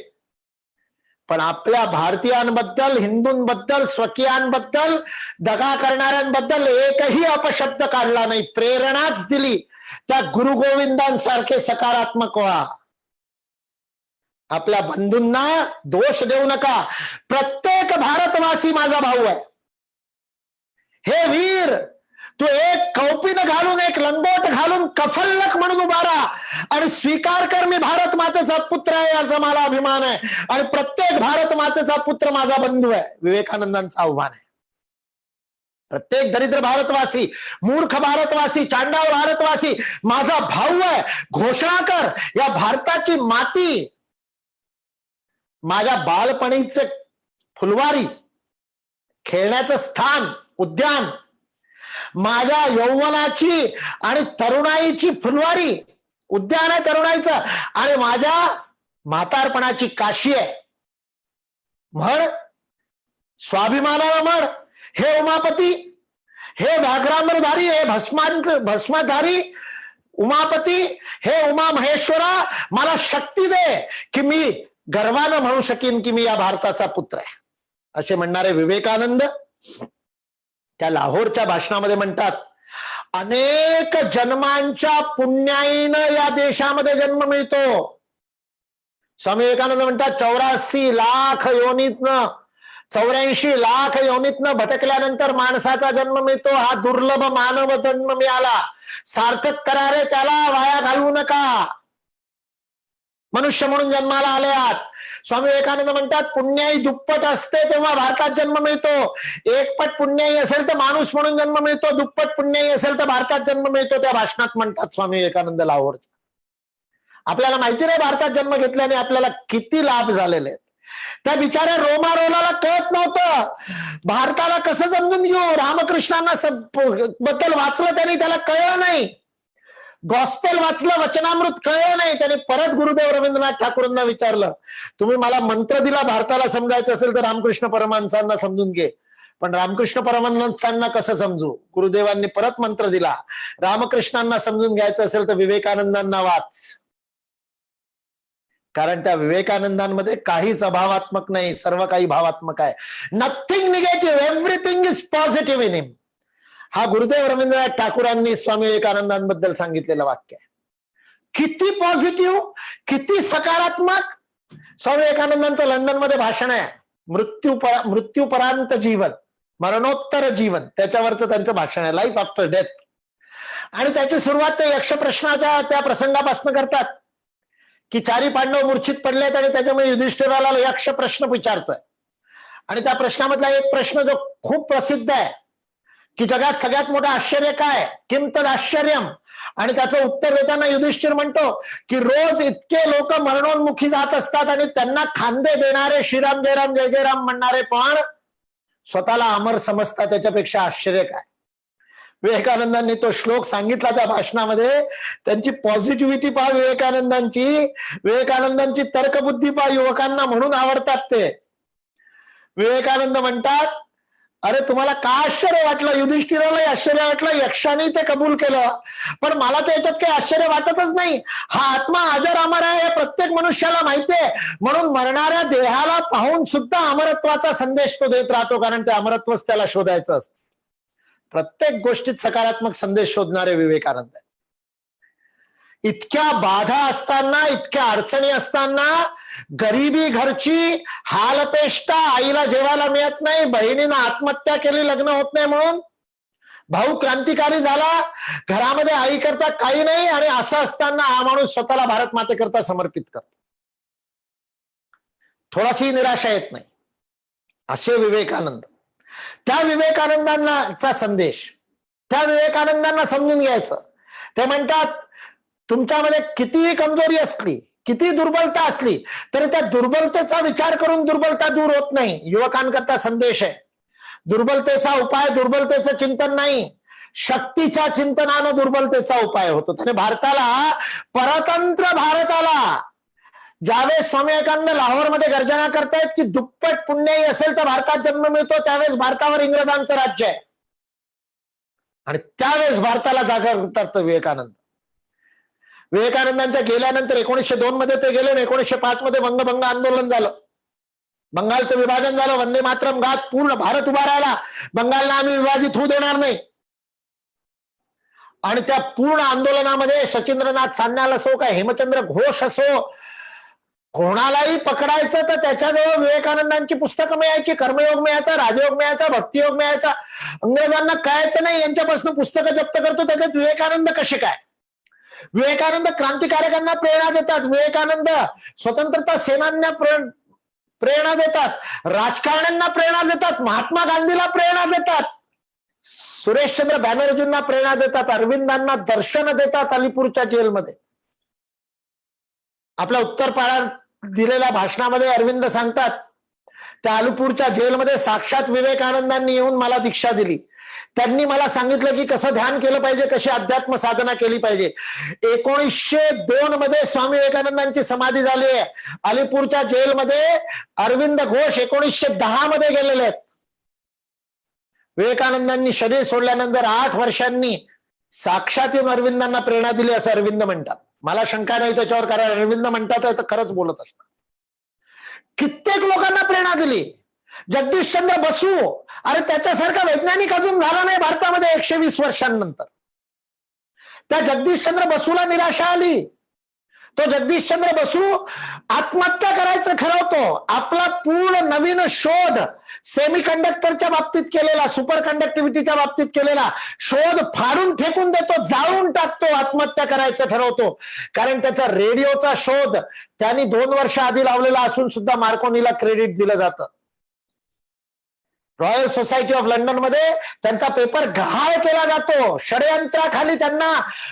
S2: पण आपल्या भारतीयांबद्दल, हिंदूंबद्दल, स्वकीयांबद्दल, दगा करणाऱ्यांबद्दल एकही अपशब्द काढला नाही. प्रेरणाच दिली. त्या गुरु गोविंदांसारखे सकारात्मक व्हा. आपल्या बंधूंना दोष देऊ नका. प्रत्येक भारतवासी माझा भाऊ आहे. हे वीर, तू एक कौपीन घालून, एक लंगोट घालून कफल्लक म्हणून उभा राहा आणि स्वीकार कर, मी भारत मातेचा पुत्र आहे, याचा मला अभिमान आहे, आणि प्रत्येक भारत मातेचा पुत्र माझा बंधू आहे. विवेकानंदांचं आव्हान आहे. प्रत्येक दरिद्र भारतवासी, मूर्ख भारतवासी, चांडाळ भारतवासी माझा भाऊ आहे. घोषणा कर. या भारताची माती माझ्या बालपणीचे फुलवारी, खेळण्याचं स्थान, उद्यान, माझ्या यौवनाची आणि तरुणाईची फुलवारी, उद्यान आहे तरुणाईचं, आणि माझ्या म्हातारपणाची काशी आहे. म्हण, स्वाभिमानाला म्हण, हे उमापती, हे व्याघ्रांबरधारी, हे भस्मधारी उमापती, हे उमा महेश्वरा, मला शक्ती दे की मी गर्वानं म्हणू शकीन की मी या भारताचा पुत्र आहे, असे म्हणणारे विवेकानंद त्या लाहोरच्या भाषणामध्ये म्हणतात, अनेक जन्मांच्या पुण्याईनं या देशामध्ये जन्म मिळतो. स्वामी विवेकानंद म्हणतात 84 लाख योनीतनं 84 लाख योनीतनं भटकल्यानंतर माणसाचा जन्म मिळतो. हा दुर्लभ मानव जन्म मिळाला, सार्थक करा रे त्याला, वाया घालवू नका. मनुष्य म्हणून जन्माला आले आहात. स्वामी विवेकानंद म्हणतात पुण्याई दुप्पट असते तेव्हा भारतात जन्म मिळतो. एकपट पुण्याई असेल तर माणूस म्हणून जन्म मिळतो, दुप्पट पुण्याई असेल तर भारतात जन्म मिळतो. त्या भाषणात म्हणतात स्वामी विवेकानंद लाहोरचे. आपल्याला माहिती नाही भारतात जन्म घेतल्याने आपल्याला किती लाभ झालेले आहेत. त्या बिचाऱ्या रोमारोलाला कळत नव्हतं भारताला कसं समजून घेऊ. रामकृष्णांना बद्दल वाचलं त्यांनी, त्याला कळलं नाही. गॉस्पेल वाचलं, वचनामृत कळलं नाही. त्याने परत गुरुदेव रवींद्रनाथ ठाकूरांना विचारलं, तुम्ही मला मंत्र दिला भारताला समजायचं असेल तर रामकृष्ण परमहंसांना समजून घे. पण रामकृष्ण परमहंसांना कसं समजू? गुरुदेवांनी परत मंत्र दिला, रामकृष्णांना समजून घ्यायचं असेल तर विवेकानंदांना वाच. कारण त्या विवेकानंदांमध्ये काहीच अभावात्मक नाही, सर्व काही भावात्मक आहे. Nothing negative, everything is positive in him. हा गुरुदेव रवींद्रनाथ ठाकूरांनी स्वामी विवेकानंदांबद्दल सांगितलेलं वाक्य आहे. किती पॉझिटिव्ह, किती सकारात्मक. स्वामी विवेकानंदांचं लंडनमध्ये भाषण आहे, मृत्यूपरांत जीवन, मरणोत्तर जीवन, त्याच्यावरचं त्यांचं भाषण आहे, लाईफ आफ्टर डेथ. आणि त्याची सुरुवात ते यक्ष प्रश्नाच्या त्या प्रसंगापासून करतात की 4 पांडव मूर्छित पडलेत आणि त्याच्यामुळे युधिष्ठिराला यक्ष प्रश्न विचारतोय. आणि त्या प्रश्नामधला एक प्रश्न जो खूप प्रसिद्ध आहे की जगात सगळ्यात मोठं आश्चर्य काय, किम तद आश्चर्यम. आणि त्याचं उत्तर देताना युधिष्ठिर म्हणतो की रोज इतके लोक मरणोन्मुखी जात असतात आणि त्यांना खांदे देणारे, श्रीराम जयराम जय जयराम म्हणणारे पण स्वतःला अमर समजतात, त्याच्यापेक्षा आश्चर्य काय. विवेकानंदांनी तो श्लोक सांगितला त्या भाषणामध्ये. त्यांची पॉझिटिव्हिटी पहा विवेकानंदांची, विवेकानंदांची तर्कबुद्धी पहा. युवकांना म्हणून आवडतात ते. विवेकानंद म्हणतात, अरे तुम्हाला का आश्चर्य वाटलं? युधिष्ठिरालाही आश्चर्य वाटलं, यक्षाने ते कबूल केलं, पण मला त्याच्यात काही आश्चर्य वाटतच नाही. हा आत्मा अजर अमर आहे हे प्रत्येक मनुष्याला माहिती आहे, म्हणून मरणाऱ्या देहाला पाहून सुद्धा अमरत्वाचा संदेश तो देत राहतो, कारण ते अमरत्वच त्याला शोधायचं असतं. प्रत्येक गोष्टीत सकारात्मक संदेश शोधणारे विवेकानंद. इतक्या बाधा असताना, इतक्या अडचणी असताना, गरिबी घरची, हालपेष्टा, आईला जेवायला मिळत नाही, बहिणीनं आत्महत्या केली लग्न होत नाही म्हणून, भाऊ क्रांतिकारी झाला, घरामध्ये आई करता काही नाही, आणि असं असताना हा माणूस स्वतःला भारत मातेकरता समर्पित करतो. थोडाशी निराशा येत नाही. असे विवेकानंद. त्या विवेकानंदांचा संदेश, त्या विवेकानंदांना समजून घ्यायचं. ते म्हणतात तुमच्यामध्ये कितीही कमजोरी असली, किती दुर्बलता असली तरी त्या दुर्बलतेचा विचार करून दुर्बलता दूर होत नाही. युवकांकरता संदेश आहे, दुर्बलतेचा उपाय दुर्बलतेचं चिंतन नाही, शक्तीच्या चिंतनानं दुर्बलतेचा उपाय होतो. त्याने भारताला, परतंत्र भारताला, ज्यावेळेस स्वामी विवेकानंद लाहोरमध्ये गर्जना करतायत की दुप्पट पुण्याई असेल तर भारतात जन्म मिळतो, त्यावेळेस भारतावर इंग्रजांचं राज्य आहे. आणि त्यावेळेस भारताला जागा करतात विवेकानंद. विवेकानंदांच्या गेल्यानंतर 1902 मध्ये ते गेले, 1905 मध्ये वंगभंग आंदोलन झालं, बंगालचं विभाजन झालं, वंदे मातरम गात पूर्ण भारत उभा राहिला, बंगालला आम्ही विभाजित होऊ देणार नाही. आणि त्या पूर्ण आंदोलनामध्ये सचिंद्रनाथ सान्याल असो का हेमचंद्र घोष असो, कोणालाही पकडायचं तर त्याच्याजवळ विवेकानंदांची पुस्तकं मिळायची, कर्मयोग मिळायचा, राजयोग मिळायचा, भक्तियोग मिळायचा. इंग्रजांना कळायचं नाही यांच्यापासून पुस्तकं जप्त करतो, त्याच्यात विवेकानंद कसे काय. विवेकानंद क्रांतिकारकांना प्रेरणा देतात, विवेकानंद स्वतंत्रता सेनान्यांना प्रेरणा देतात, राजकारण्यांना प्रेरणा देतात, महात्मा गांधीला प्रेरणा देतात, सुरेशचंद्र बॅनर्जींना प्रेरणा देतात, अरविंदांना दर्शन देतात अलीपूरच्या जेलमध्ये. आपल्या उत्तरपाड्यात दिलेल्या भाषणामध्ये अरविंद सांगतात, त्या अलीपूरच्या जेलमध्ये साक्षात विवेकानंदांनी येऊन मला दीक्षा दिली. त्यांनी मला सांगितलं की कसं ध्यान केलं पाहिजे, कशी अध्यात्म साधना केली पाहिजे. 1902 मध्ये स्वामी विवेकानंदांची समाधी झाली आहे. अलीपूरच्या जेलमध्ये अरविंद घोष 1910 मध्ये गेलेले आहेत. विवेकानंदांनी शरीर सोडल्यानंतर 8 वर्षांनी साक्षात येऊन अरविंदांना प्रेरणा दिली असं अरविंद म्हणतात. मला शंका नाही त्याच्यावर, कारण अरविंद म्हणतात तर खरंच बोलत असतात. कित्येक लोकांना प्रेरणा दिली. जगदीशचंद्र बसू, अरे त्याच्यासारखा वैज्ञानिक अजून झाला नाही भारतामध्ये 120 वर्षांनंतर. त्या जगदीशचंद्र बसूला निराशा आली. तो जगदीशचंद्र बसू आत्महत्या करायचं ठरवतो. आपला पूर्ण नवीन शोध सेमी कंडक्टरच्या बाबतीत केलेला, सुपर कंडक्टिव्हिटीच्या बाबतीत केलेला शोध फाडून फेकून देतो, जाळून टाकतो, आत्महत्या करायचं ठरवतो. कारण त्याचा रेडिओचा शोध त्यांनी 2 वर्ष आधी लावलेला असून सुद्धा मार्कोनीला क्रेडिट दिलं जातं. रॉयल सोसायटी ऑफ लंडन मध्ये त्यांचा पेपर गहाळ केला जातो. षडयंत्राखाली त्यांना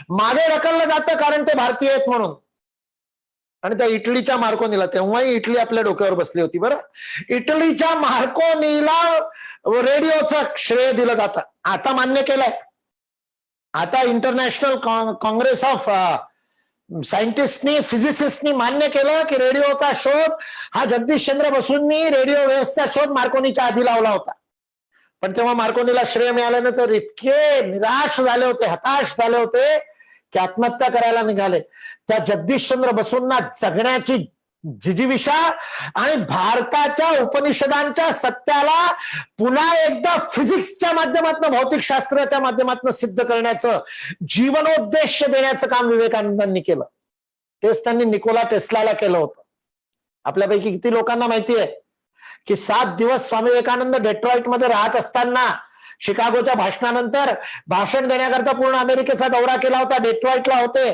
S2: मागे ढकललं जातं कारण ते भारतीय आहेत म्हणून. आणि त्या इटलीच्या मार्कोनीला, तेव्हाही इटली आपल्या डोक्यावर बसली होती बरं, इटलीच्या मार्कोनीला रेडिओचं श्रेय दिलं जातं. आता मान्य केलंय. आता इंटरनॅशनल काँग्रेस ऑफ सायंटिस्टनी, फिजिसिस्टनी मान्य केलं की रेडिओचा शोध हा जगदीशचंद्र बसूंनी रेडिओ व्यवस्था शोध मार्कोनीच्या आधी लावला होता. पण तेव्हा मार्कोनीला श्रेय मिळाल्यानंतर इतके निराश झाले होते, हताश झाले होते की आत्महत्या करायला निघाले. त्या जगदीशचंद्र बसूंना जगण्याची जिजीविषा आणि भारताच्या उपनिषदांच्या सत्याला पुन्हा एकदा फिजिक्सच्या माध्यमातून, भौतिकशास्त्राच्या माध्यमातून सिद्ध करण्याचं, जीवनोद्देश देण्याचं काम विवेकानंदांनी केलं. तेच त्यांनी निकोला टेस्लाला केलं होतं. आपल्यापैकी किती लोकांना माहिती आहे की 7 दिवस स्वामी विवेकानंद डेट्रॉइट मध्ये राहत असताना शिकागोच्या भाषणानंतर भाषण देण्याकरता पूर्ण अमेरिकेचा दौरा केला होता. डेट्रॉइटला होते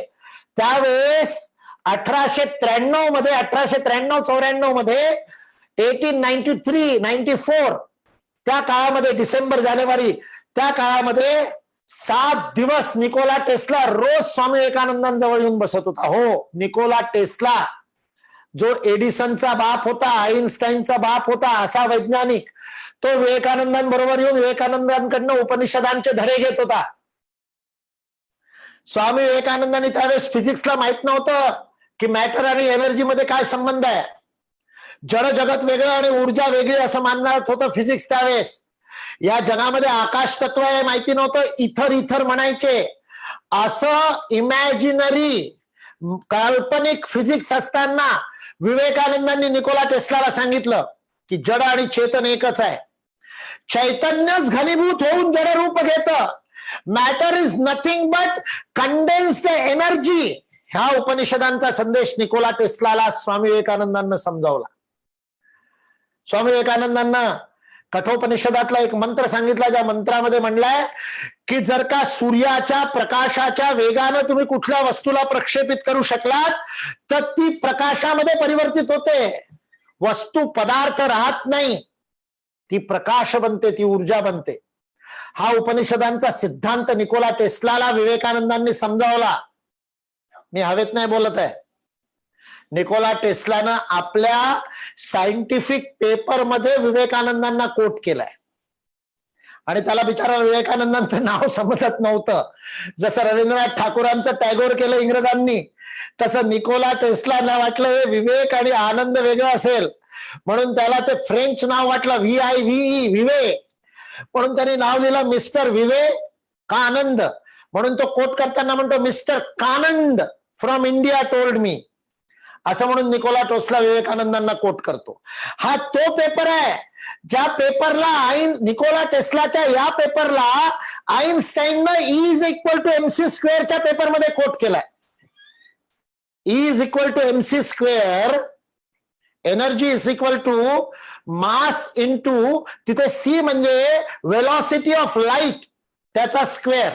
S2: त्यावेळेस 1893 मध्ये, 1893-94 मध्ये, 1893-94 त्या काळामध्ये, डिसेंबर जानेवारी त्या काळामध्ये 7 दिवस निकोला टेस्ला रोज स्वामी विवेकानंदांजवळ येऊन बसत होता. हो, निकोला टेस्ला जो एडिसनचा बाप होता, आईन्स्टाईनचा बाप होता, असा वैज्ञानिक, तो विवेकानंदांबरोबर येऊन विवेकानंदांकडनं उपनिषदांचे धडे घेत होता. स्वामी विवेकानंदांनी त्यावेळेस फिजिक्सला माहित नव्हतं की मॅटर आणि एनर्जी मध्ये काय संबंध आहे. जड जगत वेगळं आणि ऊर्जा वेगळी असं मानणार होतं फिजिक्स त्यावेळेस. या जगामध्ये आकाश तत्व आहे माहिती नव्हतं, इथर म्हणायचे. असं इमॅजिनरी काल्पनिक फिजिक्स असताना विवेकानंदांनी निकोला टेस्लाला सांगितलं की जड आणि चेतन एकच आहे. चैतन्यच घनीभूत होऊन जड रूप घेतं. Matter is nothing but condensed energy. ह्या उपनिषदांचा संदेश निकोला टेस्लाला स्वामी विवेकानंदांना समजावला. स्वामी विवेकानंदांना कठोपनिषदातला एक मंत्र सांगितला, ज्या मंत्रामध्ये म्हणलाय की जर का सूर्याच्या प्रकाशाच्या वेगानं तुम्ही कुठल्या वस्तूला प्रक्षेपित करू शकलात तर ती प्रकाशामध्ये परिवर्तित होते. वस्तू पदार्थ राहत नाही, ती प्रकाश बनते, ती ऊर्जा बनते. हा उपनिषदांचा सिद्धांत निकोला टेस्लाला विवेकानंदांनी समजावला. मी हवेत नाही बोलत आहे. निकोला टेस्लानं आपल्या सायंटिफिक पेपरमध्ये विवेकानंदांना कोट केलाय आणि त्याला बिचारा विवेकानंदांचं नाव समजत नव्हतं. जसं रवींद्रनाथ ठाकूरांचं टॅगोर केलं इंग्रजांनी, तसं निकोला टेस्लाला वाटलं हे विवेक आणि आनंद वेगळं असेल म्हणून त्याला ते फ्रेंच नाव वाटलं, VIVE, विवे, म्हणून त्यांनी नाव लिहिलं मिस्टर विवेकानंद. म्हणून तो कोट करताना म्हणतो mister Kanand from India told me, असं म्हणून निकोला टेस्ला विवेकानंदांना कोट करतो. हा तो पेपर आहे ज्या पेपरला निकोला टेस्लाच्या या पेपरला आईन्स्टाईननं E=mc² पेपरमध्ये कोट केलाय. E=mc², energy is mass into, तिथे C म्हणजे वेलॉसिटी ऑफ लाईट, त्याचा स्क्वेअर.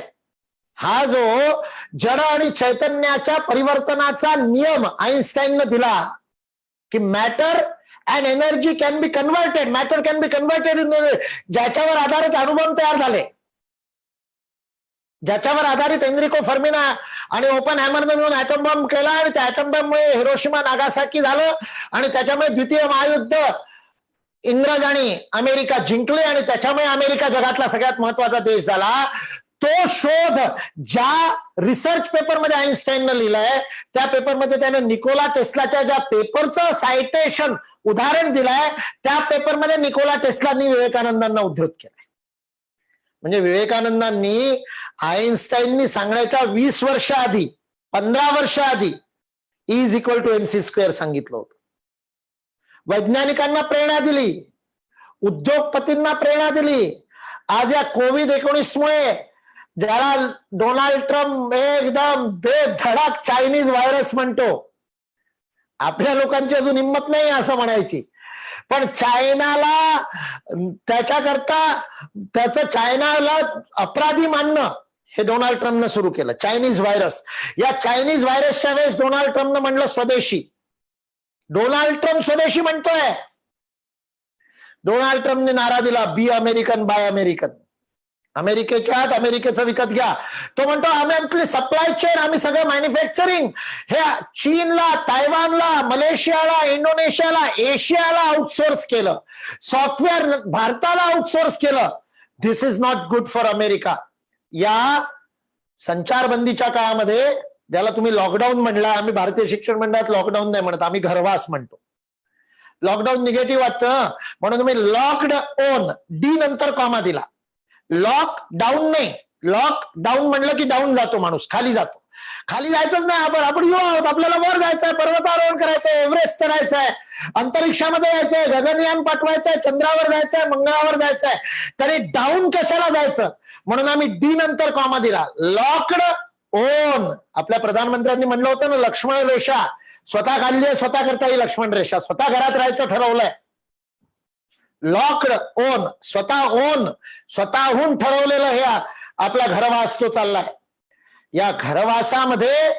S2: हा जो जड आणि चैतन्याच्या परिवर्तनाचा नियम आईन्स्टाईननं दिला की matter and energy can be converted, matter can be converted in, ज्याच्यावर आधारित अणुबॉम्ब तयार झाले, ज्याच्यावर आधारित एनरिको फर्मिना आणि ओपन हॅमरने मिळून ऍटम बॉम्ब केला आणि त्या ऍटम बॉम्बमुळे हिरोशिमा नागासाकी झालं आणि त्याच्यामुळे द्वितीय महायुद्ध इंग्रज आणि अमेरिका जिंकले आणि त्याच्यामुळे अमेरिका जगातला सगळ्यात महत्वाचा देश झाला. तो शोध ज्या रिसर्च पेपरमध्ये आईन्स्टाईननं लिहिलाय त्या पेपरमध्ये त्याने निकोला टेस्लाच्या ज्या पेपरचं सायटेशन उदाहरण दिलंय त्या पेपरमध्ये निकोला टेस्लांनी विवेकानंदांना उद्धृत केलंय. म्हणजे विवेकानंदांनी आईन्स्टाईननी सांगण्याच्या 20 वर्ष आधी, 15 वर्ष आधी E=mc² सांगितलं होतं. वैज्ञानिकांना प्रेरणा दिली, उद्योगपतींना प्रेरणा दिली. आज या COVID-19 मुळे ज्याला डोनाल्ड ट्रम्प एकदम बेधडक चायनीज व्हायरस म्हणतो, आपल्या लोकांची अजून हिंमत नाही असं म्हणायची, पण चायनाला त्याच्याकरता त्याचं चायनाला अपराधी मानणं हे डोनाल्ड ट्रम्पनं सुरू केलं. चायनीज व्हायरस, या चायनीज व्हायरसच्या वेळेस डोनाल्ड ट्रम्पनं म्हणलं स्वदेशी. डोनाल्ड ट्रम्प स्वदेशी म्हणतोय. डोनाल्ड ट्रम्पने नारा दिला, बी अमेरिकन बाय अमेरिकन. अमेरिकेच्या आत अमेरिकेचं विकत घ्या. तो म्हणतो आम्ही आपली सप्लाय चेन, आम्ही सगळं मॅन्युफॅक्चरिंग हे चीनला, तायवानला, मलेशियाला, इंडोनेशियाला, एशियाला आउटसोर्स केलं. सॉफ्टवेअर भारताला आउटसोर्स केलं. This is not good for America. या संचारबंदीच्या काळामध्ये, ज्याला तुम्ही लॉकडाऊन म्हणला, आम्ही भारतीय शिक्षण मंडळात लॉकडाऊन नाही म्हणत, आम्ही घरवास म्हणतो. लॉकडाऊन निगेटिव्ह वाटतं म्हणून तुम्ही लॉकड ओन, डी नंतर कॉमा दिला. लॉकडाऊन नाही, लॉकडाऊन म्हणलं की डाऊन जातो माणूस, खाली जातो. खाली जायचंच नाही. आपण युवा आहोत, आपल्याला वर जायचंय, पर्वतारोहण करायचंय, एव्हरेस्ट चढायचंय, अंतरिक्षामध्ये जायचंय, गगनयान पाठवायचंय, चंद्रावर जायचंय, मंगळावर जायचंय, तरी डाऊन कशाला जायचं म्हणून आम्ही डी नंतर कॉमा दिला. Locked on. आपल्या प्रधानमंत्र्यांनी म्हणलं होतं ना, लक्ष्मण रेषा स्वतः काढली आहे, स्वतः करता येईल लक्ष्मण रेषा. स्वतः घरात राहायचं ठरवलंय. लॉकड ओन, स्वतः ओन, स्वतःहून ठरवलेलं हे आपला घरवास तो चाललाय. या घरवासामध्ये,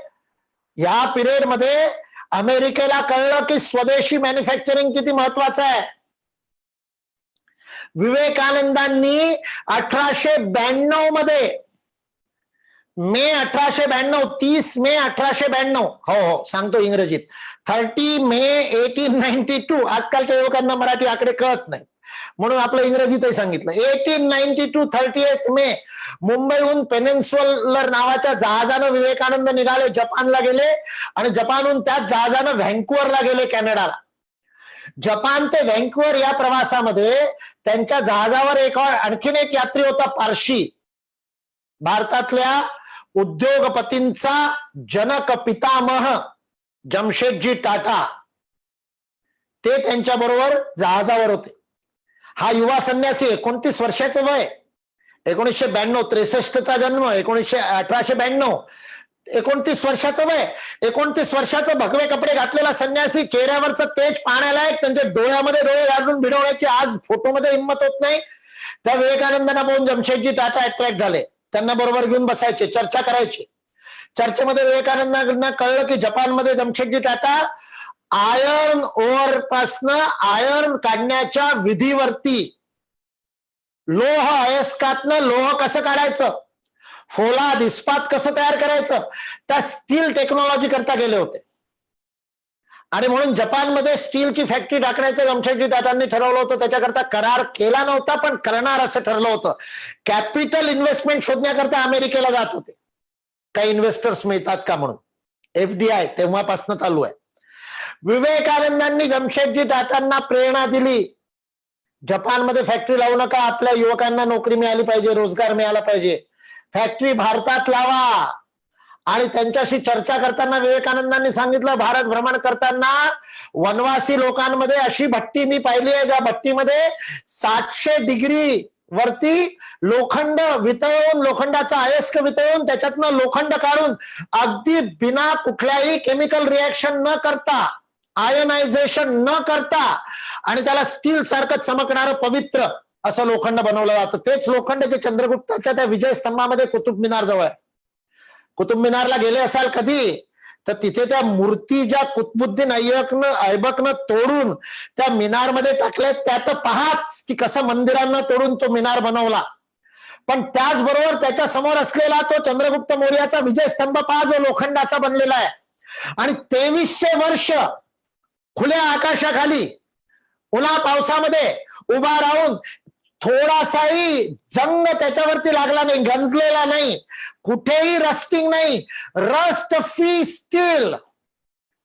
S2: या पिरियड मध्ये अमेरिकेला कळलं की स्वदेशी मॅन्युफॅक्चरिंग किती महत्वाचं आहे. विवेकानंदांनी 1892 मध्ये, मे 1892, 30 मे 1892, हो सांगतो इंग्रजीत, 30 मे 1892. आजकालच्या युवकांना मराठी आकडे कळत नाही म्हणून आपलं इंग्रजीतही सांगितलं. 1892, 30 मे मुंबईहून पेनिन्सुलर नावाच्या जहाजानं विवेकानंद निघाले, जपानला गेले आणि जपानहून त्याच जहाजानं व्हँकुव्हरला गेले, कॅनडाला. जपान ते व्हँकुव्हर या प्रवासामध्ये त्यांच्या जहाजावर आणखीन एक यात्री होता, पारशी. भारतातल्या उद्योगपतींचा जनक पितामह जमशेदजी टाटा, ते त्यांच्या बरोबर जहाजावर होते. हा युवा संन्यासी, 29 वर्षाचं वय, 1992, 63चा जन्म, 1892, 29 वर्षाचं वय, 29 वर्षाचं भगवे कपडे घातलेला संन्यासी, चेहऱ्यावरचं तेज पाहण्यालायक, त्यांच्या डोळ्यामध्ये डोळे घालून भिडवण्याची आज फोटोमध्ये हिंमत होत नाही. त्या विवेकानंदांना पाहून जमशेदजी टाटा अट्रॅक्ट झाले. त्यांना बरोबर घेऊन बसायचे, चर्चा करायची. चर्चेमध्ये विवेकानंदांना कळलं की जपानमध्ये जमशेदजी टाटा आयर्न ओर पासनं आयर्न काढण्याच्या विधीवरती, लोह अयस्कातनं लोह कसं काढायचं, फोलाद इस्पात कसं तयार करायचं, त्या स्टील टेक्नॉलॉजी करता गेले होते. आणि म्हणून जपानमध्ये स्टीलची फॅक्टरी टाकण्याचं जमशेदजी टाटांनी ठरवलं होतं. त्याच्याकरता करार केला नव्हता, पण करणार असं ठरलं होतं. कॅपिटल इन्व्हेस्टमेंट शोधण्याकरता अमेरिकेला जात होते, काही इन्व्हेस्टर्स मिळतात का म्हणून. FDI तेव्हापासून चालू आहे. विवेकानंदांनी जमशेदजी टाटांना प्रेरणा दिली, जपानमध्ये फॅक्टरी लावू नका, आपल्या युवकांना नोकरी मिळाली पाहिजे, रोजगार मिळाला पाहिजे, फॅक्टरी भारतात लावा. आणि त्यांच्याशी चर्चा करताना विवेकानंदांनी सांगितलं, भारत भ्रमण करताना वनवासी लोकांमध्ये अशी भट्टी मी पाहिली आहे, ज्या भट्टीमध्ये 700 डिग्री वरती लोखंड वितळवून, लोखंडाचा अयस्क वितळवून त्याच्यातनं लोखंड काढून अगदी बिना कुठल्याही केमिकल रिएक्शन न करता, आयोनायझेशन न करता, आणि त्याला स्टील सारखं चमकणारं पवित्र असं लोखंड बनवलं जातं. तेच लोखंड जे चंद्रगुप्ताच्या त्या विजय स्तंभामध्ये कुतुब मिनार जवळ आहे. कुतुब मिनारला गेले असाल कधी, तर तिथे त्या मूर्ती ज्या कुतुबुद्दीन ऐबकनं तोडून त्या मिनारमध्ये टाकल्या, त्यात पहाच की कसं मंदिरांना तोडून तो मिनार बनवला. पण त्याचबरोबर त्याच्या समोर असलेला तो चंद्रगुप्त मौर्याचा विजय स्तंभ पहा, जो लोखंडाचा बनलेला आहे. आणि 2300 वर्ष खुल्या आकाशाखाली उन्हा पावसामध्ये उभा राहून थोडासाही जंग त्याच्यावरती लागला नाही, गंजलेला नाही, कुठेही रस्टिंग नाही, रस्ट फ्री स्टील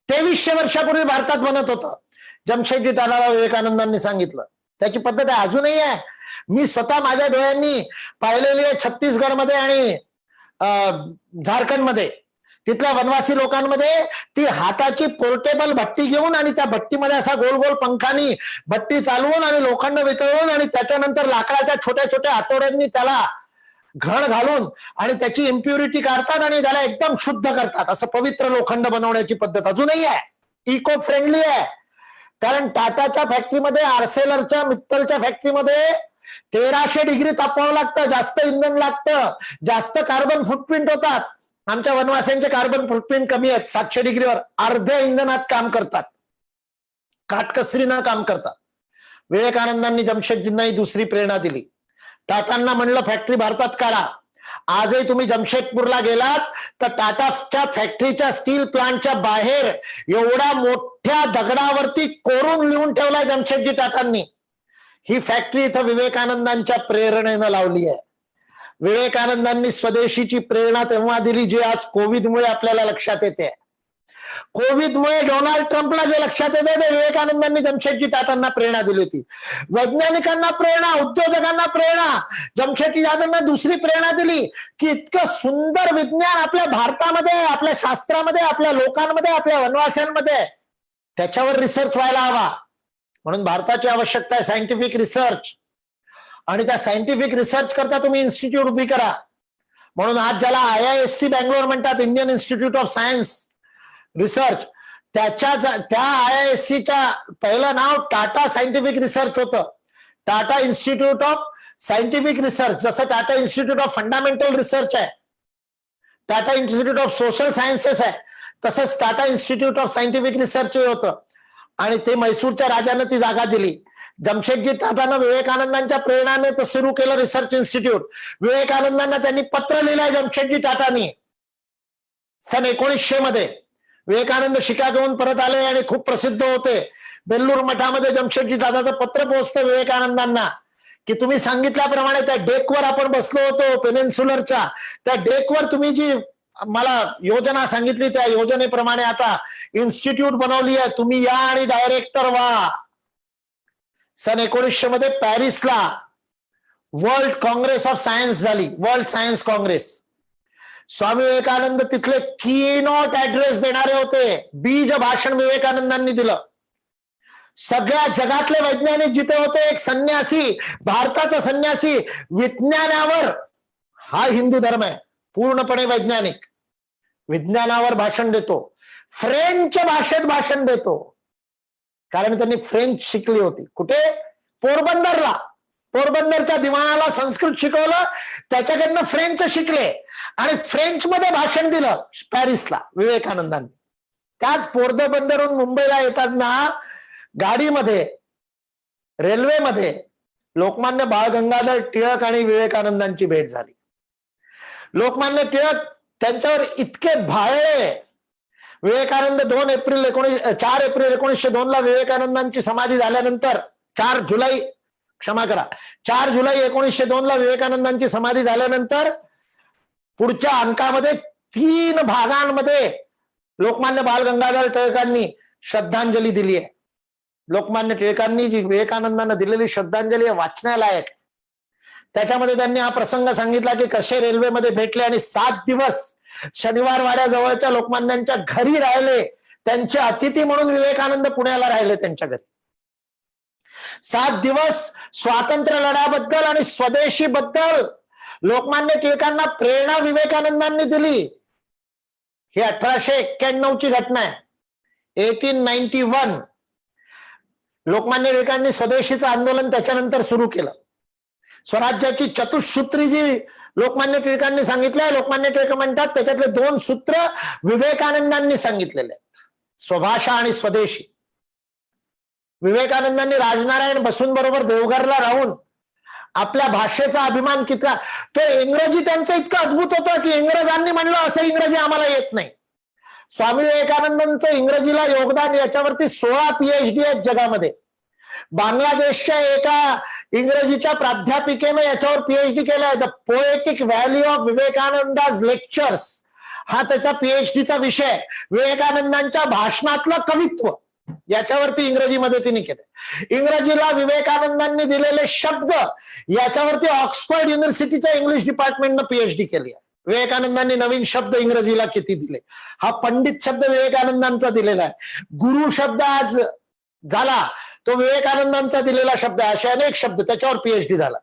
S2: 2300 वर्षापूर्वी भारतात बनत होतं. जमशेदजी टाटाला विवेकानंदांनी सांगितलं. त्याची पद्धत आहे, अजूनही आहे. मी स्वतः माझ्या डोळ्यांनी पाहिलेली आहे छत्तीसगडमध्ये आणि झारखंडमध्ये. तिथल्या वनवासी लोकांमध्ये ती हाताची पोर्टेबल भट्टी घेऊन आणि त्या भट्टीमध्ये असा गोल गोल पंखानी भट्टी चालवून आणि लोखंड वितळवून आणि त्याच्यानंतर लाकडाच्या छोट्या छोट्या हातोड्यांनी त्याला घण घालून आणि त्याची इम्प्युरिटी काढतात आणि त्याला एकदम शुद्ध करतात. असं पवित्र लोखंड बनवण्याची पद्धत अजूनही आहे, इको फ्रेंडली आहे. कारण टाटाच्या फॅक्टरीमध्ये, आर्सेलरच्या, मित्तलच्या फॅक्टरीमध्ये 1300 डिग्री तापवावं लागतं, जास्त इंधन लागतं, जास्त कार्बन फुटप्रिंट होतात. आमच्या वनवास्यांचे कार्बन फुटप्रिंट कमी आहेत, 700 डिग्रीवर अर्ध्या इंधनात काम करतात, काटकसरीनं काम करतात. विवेकानंदांनी जमशेदजींना ही दुसरी प्रेरणा दिली. टाटांना म्हणलं फॅक्टरी भारतात काढा. आजही तुम्ही जमशेदपूरला गेलात तर टाटाच्या फॅक्टरीच्या स्टील प्लांटच्या बाहेर एवढा मोठ्या दगडावरती कोरून लिहून ठेवलाय जमशेदजी टाटांनी. ही फॅक्टरी इथं विवेकानंदांच्या प्रेरणेनं लावली आहे. विवेकानंदांनी स्वदेशीची प्रेरणा तेव्हा दिली जी आज कोविडमुळे आपल्याला लक्षात येते. कोविडमुळे डोनाल्ड ट्रम्पला जे लक्षात येते ते विवेकानंदांनी जमशेदजी टाटांना प्रेरणा दिली होती. वैज्ञानिकांना प्रेरणा, उद्योजकांना प्रेरणा, जमशेदजी टाटांना दुसरी प्रेरणा दिली की इतकं सुंदर विज्ञान आपल्या भारतामध्ये, आपल्या शास्त्रामध्ये, आपल्या लोकांमध्ये, आपल्या वनवास्यांमध्ये, त्याच्यावर रिसर्च व्हायला हवा. म्हणून भारताची आवश्यकता आहे सायंटिफिक रिसर्च. आणि त्या सायंटिफिक रिसर्च करता तुम्ही इन्स्टिट्यूट उभी करा. म्हणून आज ज्याला IISC बँगलोर म्हणतात, Indian institute of science research, त्या IISCच्या पहिलं नाव टाटा सायंटिफिक रिसर्च होतं. Tata institute of scientific research, जसं Tata institute of fundamental research आहे, Tata institute of social sciences आहे, तसंच Tata institute of scientific research होतं. आणि ते म्हैसूरच्या राजाने ती जागा दिली. जमशेदजी टाटानं विवेकानंदांच्या प्रेरणाने तर सुरू केलं रिसर्च इन्स्टिट्यूट. विवेकानंदांना त्यांनी पत्र लिहिलंय जमशेदजी टाटांनी सन 1900 मध्ये. विवेकानंद शिकागोहून परत आले आणि खूप प्रसिद्ध होते. बेल्लूर मठामध्ये जमशेदजी टाटाचं पत्र पोहोचतं विवेकानंदांना की तुम्ही सांगितल्याप्रमाणे त्या डेकवर आपण बसलो होतो पेनिन्सुलरच्या, त्या डेकवर तुम्ही जी मला योजना सांगितली त्या योजनेप्रमाणे आता इन्स्टिट्यूट बनवली आहे, तुम्ही या आणि डायरेक्टर व्हा. सन 1900 मध्ये पॅरिसला वर्ल्ड काँग्रेस ऑफ सायन्स झाली, वर्ल्ड सायन्स काँग्रेस. स्वामी विवेकानंद तिथले कीनोट ऍड्रेस देणारे होते. बीज भाषण विवेकानंदांनी दिलं. सगळ्या जगातले वैज्ञानिक जिथे होते, एक संन्यासी, भारताचा संन्यासी विज्ञानावर, हा हिंदू धर्म आहे पूर्णपणे वैज्ञानिक, विज्ञानावर भाषण देतो, फ्रेंच भाषेत भाषण देतो. कारण त्यांनी फ्रेंच शिकली होती. कुठे? पोरबंदरला. पोरबंदरच्या दिवाणाला संस्कृत शिकवलं, त्याच्याकडनं फ्रेंच शिकले आणि फ्रेंच मध्ये भाषण दिलं पॅरिसला विवेकानंदांनी. त्याच पोरबंदरहून मुंबईला येताना गाडीमध्ये, रेल्वेमध्ये लोकमान्य बाळ गंगाधर टिळक आणि विवेकानंदांची भेट झाली. लोकमान्य टिळक त्यांच्यावर इतके भाळे. विवेकानंद 4 एप्रिल 1902 ला विवेकानंदांची समाधी झाल्यानंतर 4 जुलै 1902 ला विवेकानंदांची समाधी झाल्यानंतर पुढच्या अंकामध्ये 3 भागांमध्ये लोकमान्य बाळ गंगाधर टिळकांनी श्रद्धांजली दिली आहे. लोकमान्य टिळकांनी जी विवेकानंदांना दिलेली श्रद्धांजली आहे वाचण्यालायक. त्याच्यामध्ये त्यांनी हा प्रसंग सांगितला की कसे रेल्वेमध्ये भेटले आणि 7 दिवस शनिवार वाड्याजवळच्या लोकमान्यांच्या घरी राहिले. त्यांचे अतिथी म्हणून विवेकानंद पुण्याला राहिले त्यांच्या घरी. 7 दिवस स्वातंत्र्य लढ्याबद्दल आणि स्वदेशीबद्दल लोकमान्य टिळकांना प्रेरणा विवेकानंदांनी दिली. ही 1891 ची घटना आहे. 1891 लोकमान्य टिळकांनी स्वदेशीचं आंदोलन त्याच्यानंतर सुरू केलं. स्वराज्याची चतुसूत्री जी लोकमान्य टिळकांनी सांगितलंय, लोकमान्य टिळक म्हणतात त्याच्यातले 2 सूत्र विवेकानंदांनी सांगितलेले आहेत, स्वभाषा आणि स्वदेशी. विवेकानंदांनी राजनारायण बसूंबरोबर देवघरला राहून आपल्या भाषेचा अभिमान कितका, तो इंग्रजी त्यांचं इतकं अद्भुत होतं की इंग्रजांनी म्हणलं असं इंग्रजी आम्हाला येत नाही. स्वामी विवेकानंदांचं इंग्रजीला योगदान याच्यावरती 16 PhD आहेत जगामध्ये. बांगलादेशच्या एका इंग्रजीच्या प्राध्यापिकेनं याच्यावर PhD केलाय. The poetic value of Vivekananda's lectures हा त्याचा PhDचा विषय. विवेकानंदांच्या भाषणातलं कवित्व याच्यावरती इंग्रजीमध्ये तिने केलं. इंग्रजीला विवेकानंदांनी दिलेले शब्द याच्यावरती ऑक्सफर्ड युनिव्हर्सिटीच्या इंग्लिश डिपार्टमेंटनं PhD केली आहे. विवेकानंदांनी नवीन शब्द इंग्रजीला किती दिले. हा पंडित शब्द विवेकानंदांचा दिलेला आहे. गुरु शब्द आज झाला तो विवेकानंदांचा दिलेला शब्द आहे. असे अनेक शब्द, त्याच्यावर पीएचडी झाला.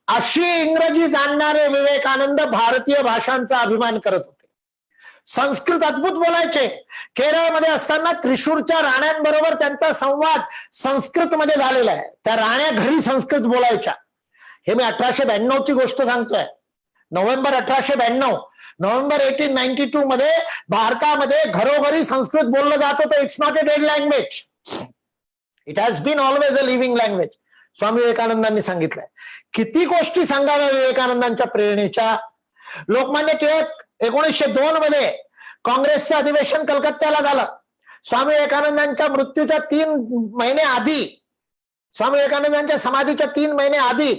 S2: अशी इंग्रजी जाणणारे विवेकानंद भारतीय भाषांचा अभिमान करत होते. संस्कृत अद्भुत बोलायचे. केरळमध्ये असताना त्रिशूरच्या राण्यांबरोबर त्यांचा संवाद संस्कृतमध्ये झालेला आहे. त्या राण्या घरी संस्कृत बोलायच्या. हे मी 1892 गोष्ट सांगतोय. नोव्हेंबर 1892, नोव्हेंबर 1892 मध्ये भारतामध्ये घरोघरी संस्कृत बोललं जात होतं. It's not a dead language, it has been always a living language. Swami विवेकानंदांनी सांगितलंय. किती गोष्टी सांगाव्या विवेकानंदांच्या प्रेरणेच्या. लोकमान्य टिळक 1902 मध्ये काँग्रेसचं अधिवेशन कलकत्त्याला झालं. स्वामी विवेकानंदांच्या मृत्यूच्या 3 महिने आधी, स्वामी विवेकानंदांच्या समाधीच्या 3 महिने आधी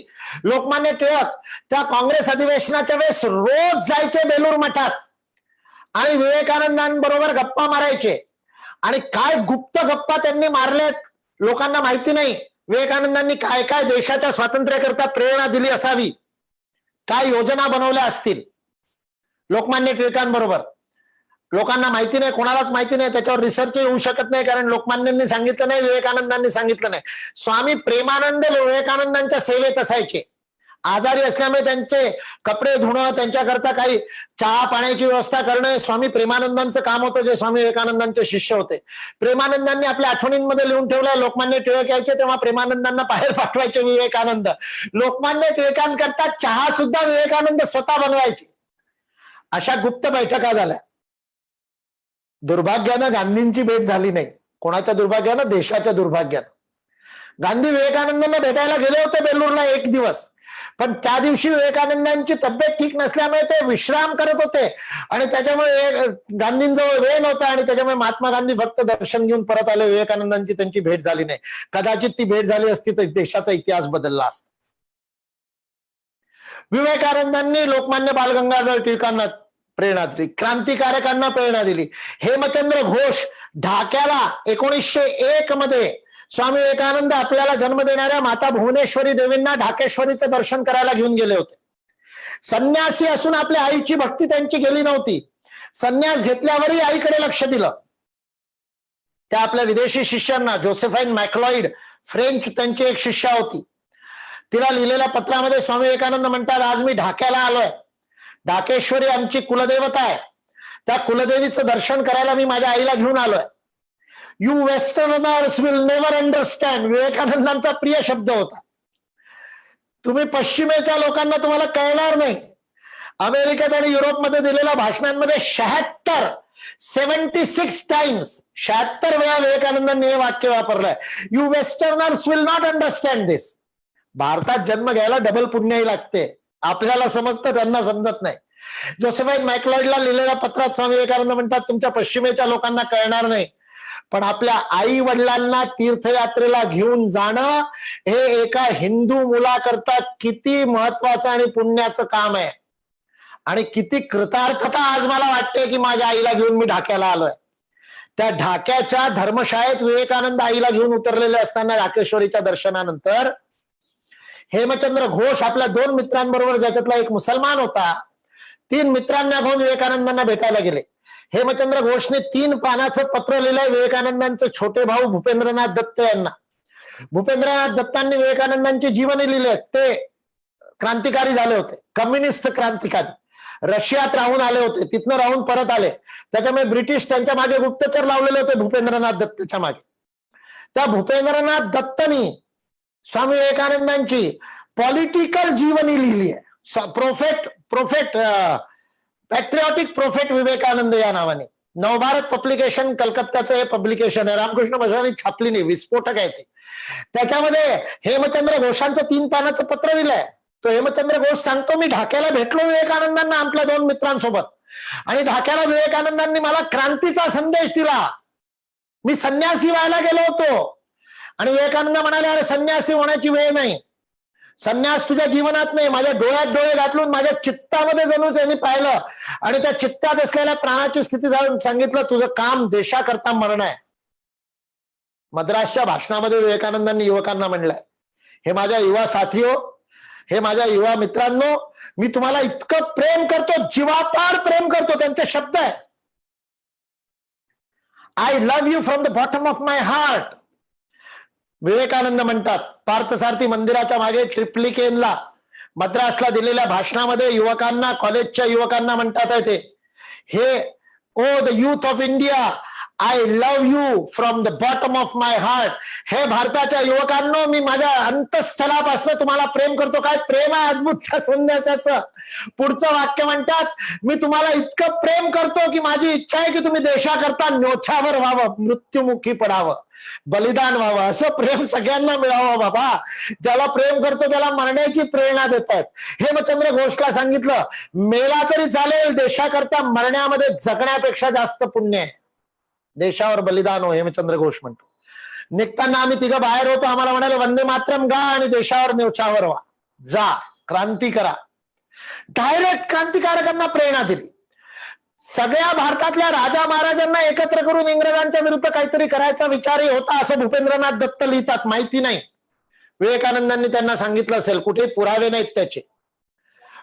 S2: लोकमान्य टिळक त्या काँग्रेस अधिवेशनाच्या वेळेस रोज जायचे बेलूर मठात आणि विवेकानंदांबरोबर गप्पा मारायचे. आणि काय गुप्त गप्पा त्यांनी मारल्यात लोकांना माहिती नाही. विवेकानंदांनी काय काय देशाच्या स्वातंत्र्याकरता प्रेरणा दिली असावी, काय योजना बनवल्या असतील लोकमान्य टिळकांबरोबर, लोकांना माहिती नाही, कोणालाच माहिती नाही. त्याच्यावर रिसर्च होऊ शकत नाही, कारण लोकमान्यांनी सांगितलं नाही, विवेकानंदांनी सांगितलं नाही. स्वामी प्रेमानंद विवेकानंदांच्या सेवेत असायचे. आजारी असल्यामुळे त्यांचे कपडे धुणं, त्यांच्याकरता काही चहा पाण्याची व्यवस्था करणं स्वामी प्रेमानंदांचं काम होतं, जे स्वामी विवेकानंदांचे शिष्य होते. प्रेमानंदांनी आपल्या आठवणींमध्ये लिहून ठेवलं. लोकमान्य टिळक यायचे तेव्हा प्रेमानंदांना बाहेर पाठवायचे विवेकानंद. लोकमान्य टिळकांकरता चहा सुद्धा विवेकानंद स्वतः बनवायचे. अशा गुप्त बैठका झाल्या. दुर्भाग्यानं गांधींची भेट झाली नाही. कोणाच्या दुर्भाग्यानं? देशाच्या दुर्भाग्यानं. गांधी विवेकानंदांना भेटायला गेले होते बेलूरला 1 दिवस, पण त्या दिवशी विवेकानंदांची तब्येत ठीक नसल्यामुळे ते विश्राम करत होते आणि त्याच्यामुळे गांधींजवळ वेळ नव्हता आणि त्याच्यामुळे महात्मा गांधी फक्त दर्शन घेऊन परत आले. विवेकानंदांची त्यांची भेट झाली नाही. कदाचित ती भेट झाली असती तर देशाचा इतिहास बदलला असता. विवेकानंदांनी लोकमान्य बाळ गंगाधर टिळकांना प्रेरणा दिली, क्रांतिकारकांना प्रेरणा दिली. हेमचंद्र घोष ढाक्याला 1901 मध्ये स्वामी विवेकानंद आपल्याला जन्म देणाऱ्या माता भुवनेश्वरी देवींना ढाकेश्वरीचं दर्शन करायला घेऊन गेले होते. संन्यासी असून आपल्या आईची भक्ती त्यांची गेली नव्हती. संन्यास घेतल्यावरही आईकडे लक्ष दिलं. त्या आपल्या विदेशी शिष्यांना, जोसेफाईन मॅक्लॉइड फ्रेंच त्यांची एक शिष्या होती, तिला लिहिलेल्या पत्रामध्ये स्वामी विवेकानंद म्हणतात, आज मी ढाक्याला आलोय. ढाकेश्वरी आमची कुलदेवता आहे. त्या कुलदेवीचं दर्शन करायला मी माझ्या आईला घेऊन आलोय. You westerners will never understand, विवेकानंदांचा प्रिय शब्द होता. तुम्ही पश्चिमेच्या लोकांना तुम्हाला कळणार नाही. अमेरिकेत आणि युरोपमध्ये दिलेल्या भाषणांमध्ये 76 टाइम्स 76 वेळा विवेकानंदांनी हे वाक्य वापरलंय. You westerners will not understand this. भारतात जन्म घ्यायला डबल पुण्याही लागते. आपल्याला समजतं, त्यांना समजत नाही. जोसेफाईन मॅक्लॉइडला लिहिलेल्या पत्रात स्वामी विवेकानंद म्हणतात, तुमच्या पश्चिमेच्या लोकांना कळणार नाही, पण आपल्या आई वडिलांना तीर्थयात्रेला घेऊन जाणं हे एका हिंदू मुलाकरता किती महत्वाचं आणि पुण्याचं काम आहे. आणि किती कृतार्थता आज मला वाटते की माझ्या आईला घेऊन मी ढाक्याला आलोय. त्या ढाक्याच्या धर्मशाळेत विवेकानंद आईला घेऊन उतरलेले असताना ढाकेश्वरीच्या दर्शनानंतर हेमचंद्र घोष आपल्या 2 मित्रांबरोबर, ज्याच्यातला एक मुसलमान होता, 3 मित्रांना घेऊन विवेकानंदांना भेटायला गेले. हेमचंद्र घोषने 3 पानाचं पत्र लिहिलंय विवेकानंदांचे छोटे भाऊ भूपेंद्रनाथ दत्त यांना. भूपेंद्रनाथ दत्तांनी विवेकानंदांची जीवनी लिहिले. ते क्रांतिकारी झाले होते, कम्युनिस्ट क्रांतिकारी. रशियात राहून आले होते, तिथनं राहून परत आले. त्याच्यामुळे ब्रिटिश त्यांच्या मागे गुप्तचर लावलेले होते प्रेमानंद दत्तच्या मागे. त्या भूपेंद्रनाथ दत्तनी स्वामी विवेकानंदांची पॉलिटिकल जीवनी लिहिली आहे. पॅट्रिऑटिक प्रोफेट विवेकानंद या नावाने. नवभारत पब्लिकेशन कलकत्त्याचं हे पब्लिकेशन आहे. रामकृष्ण मिशनने छापली नाही, विस्फोटक आहे ते. त्याच्यामध्ये हेमचंद्र घोषांचं 3 पानाचं पत्र दिलंय. तो हेमचंद्र घोष सांगतो, मी ढाक्याला भेटलो विवेकानंदांना आपल्या 2 मित्रांसोबत, आणि ढाक्याला विवेकानंदांनी मला क्रांतीचा संदेश दिला. मी संन्यासी व्हायला गेलो होतो आणि विवेकानंद म्हणाले, अरे संन्यासी होण्याची वेळ नाही, संन्यास तुझ्या जीवनात नाही. माझ्या डोळ्यात डोळे घातलून माझ्या चित्तामध्ये जणू त्यांनी पाहिलं आणि त्या चित्तात असलेल्या प्राणाची स्थिती जाऊन सांगितलं, तुझं काम देशाकरता मरण आहे. मद्रासच्या भाषणामध्ये विवेकानंदांनी युवकांना म्हणलंय, हे माझ्या युवा साथी हो, हे माझ्या युवा मित्रांनो, मी तुम्हाला इतकं प्रेम करतो, जीवापाड प्रेम करतो, त्यांचे शब्द आहे. I love you from the bottom of my heart. Vivekananda म्हणतात, पार्थसारथी मंदिराच्या मागे ट्रिप्लिकेनला मद्रासला दिलेल्या भाषणामध्ये युवकांना, कॉलेजच्या युवकांना म्हणतात आहे ते, हे O the youth of India, I love you from the bottom of my heart. हे भारताच्या युवकांनो, मी माझ्या अंतःस्थलापासून तुम्हाला प्रेम करतो. काय प्रेम आहे अद्भुत त्या संन्यासाचं. पुढचं वाक्य म्हणतात, मी तुम्हाला इतकं प्रेम करतो की माझी इच्छा आहे की तुम्ही देशाकरता न्योछावर व्हावं, मृत्युमुखी पडावं, बलिदान व्हावं. असं प्रेम सगळ्यांना मिळावं बाबा. ज्याला प्रेम करतो त्याला मरण्याची प्रेरणा देत आहेत. हेमचंद्र घोषला सांगितलं, मेला तरी चालेल, देशाकरता मरण्यामध्ये जगण्यापेक्षा जास्त पुण्य आहे. देशावर बलिदान हो, हेमचंद्र घोष म्हणतो. निघताना आम्ही तिघं बाहेर होतो, आम्हाला म्हणाले वंदे मातरम गा आणि देशावर न्योछावर व्हा, जा क्रांती करा. डायरेक्ट क्रांतिकारकांना प्रेरणा दिली. सगळ्या भारतातल्या राजा महाराजांना एकत्र करून इंग्रजांच्या विरुद्ध काहीतरी करायचा विचारही होता, असं भूपेंद्रनाथ दत्त लिहितात. माहिती नाही, विवेकानंदांनी त्यांना सांगितलं असेल, कुठे पुरावे नाहीत त्याचे.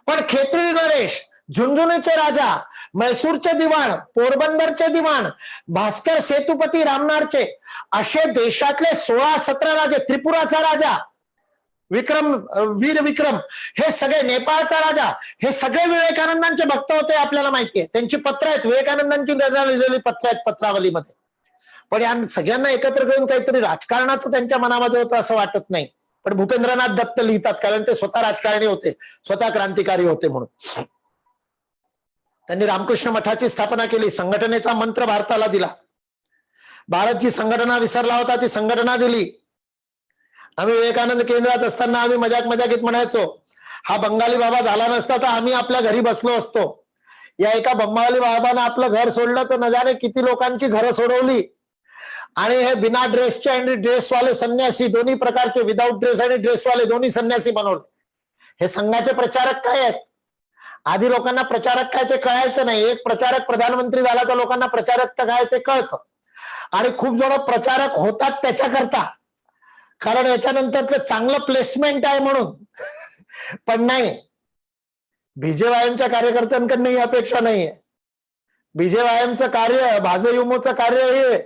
S2: पण खेत्री नरेश, झुंझुनूचे राजा, मैसूरचे दिवाण, पोरबंदरचे दिवाण, भास्कर सेतुपती रामनारचे, असे देशातले 16-17 राजे, त्रिपुराचा राजा वीर विक्रम, हे सगळे, नेपाळचा राजा, हे सगळे विवेकानंदांचे भक्त होते. आपल्याला माहितीये, त्यांची पत्र आहेत, विवेकानंदांची लिहिलेली पत्र आहेत पत्रावलीमध्ये. पण या सगळ्यांना एकत्र करून काहीतरी राजकारणाचं त्यांच्या मनामध्ये होतं असं वाटत नाही. पण भूपेंद्रनाथ दत्त लिहितात, कारण ते स्वतः राजकारणी होते, स्वतः क्रांतिकारी होते म्हणून. त्यांनी रामकृष्ण मठाची स्थापना केली, संघटनेचा मंत्र भारताला दिला. भारत जी संघटना विसरला होता ती संघटना दिली. आम्ही विवेकानंद केंद्रात असताना आम्ही मजाकीत म्हणायचो, हा बंगाली बाबा झाला नसता तर आम्ही आपल्या घरी बसलो असतो. या एका बंगाली बाबानं आपलं घर सोडलं तर न जाणे किती लोकांची घरं सोडवली. आणि हे बिना ड्रेसचे आणि ड्रेसवाले संन्यासी, दोन्ही प्रकारचे, विदाऊट ड्रेस आणि ड्रेसवाले दोन्ही संन्यासी बनवले. हे संघाचे प्रचारक काय आहेत? आधी लोकांना प्रचारक काय ते कळायचं नाही. एक प्रचारक प्रधानमंत्री झाला तर लोकांना प्रचारक तर काय ते कळतं. आणि खूप जण प्रचारक होतात त्याच्याकरता, कारण याच्यानंतर चांगलं प्लेसमेंट आहे म्हणून. पण नाही, बीजेवायएमच्या कार्यकर्त्यांकडनं ही अपेक्षा नाहीये. बीजेवायएमचं कार्य, भाजयुमोचं कार्य हे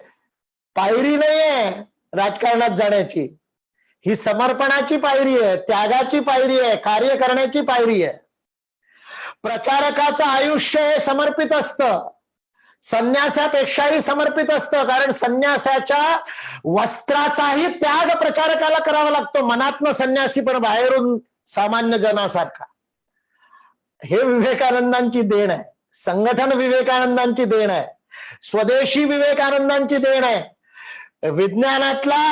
S2: पायरी नाहीये राजकारणात जाण्याची. ही समर्पणाची पायरी आहे, त्यागाची पायरी आहे, कार्य करण्याची पायरी आहे. प्रचारकाचं आयुष्य हे समर्पित असतं, संन्यासापेक्षाही समर्पित असतं. कारण संन्यासाच्या वस्त्राचाही त्याग प्रचारकाला करावा लागतो. मनातनं संन्यासी पण बाहेरून सामान्य जनासारखा. हे विवेकानंदांची देण आहे. संघटन विवेकानंदांची देण आहे. स्वदेशी विवेकानंदांची देण आहे. विज्ञानातला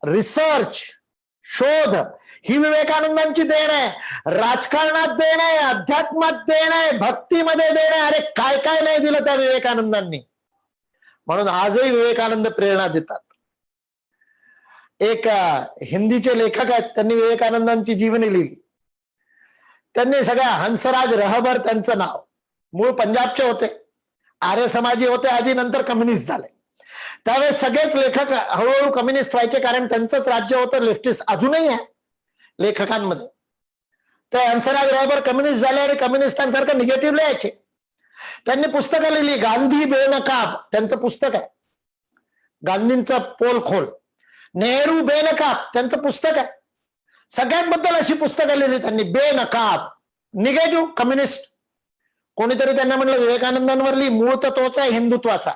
S2: रिसर्च, शोध ही विवेकानंदांची देण आहे. राजकारणात देण आहे, अध्यात्मात देण आहे, भक्तीमध्ये देण आहे. अरे काय काय नाही दिलं त्या विवेकानंदांनी. म्हणून आजही विवेकानंद प्रेरणा देतात. एक हिंदीचे लेखक आहेत, त्यांनी विवेकानंदांची जीवनी लिहिली. त्यांनी सगळ्या, हंसराज रहबर त्यांचं नाव, मूळ पंजाबचे होते, आर्य समाजी होते आधी, नंतर कम्युनिस्ट झाले. त्यावेळेस सगळेच लेखक हळूहळू कम्युनिस्ट व्हायचे, कारण त्यांचंच राज्य होतं. लेफ्टिस्ट अजूनही आहे लेखकांमध्ये. ते हंसराज रहबर कम्युनिस्ट झाले आणि कम्युनिस्टांसारखं निगेटिव्ह लिहायचे. त्यांनी पुस्तकं लिहिली. गांधी बेनकाब त्यांचं पुस्तक आहे, गांधींचं पोलखोल. नेहरू बेनकाब त्यांचं पुस्तक आहे. सगळ्यांबद्दल अशी पुस्तकं लिहिली त्यांनी. बेनकाब, निगेटिव्ह, कम्युनिस्ट. कोणीतरी त्यांना म्हणलं विवेकानंदांवर लिही, मूळ तर तोच आहे हिंदुत्वाचा.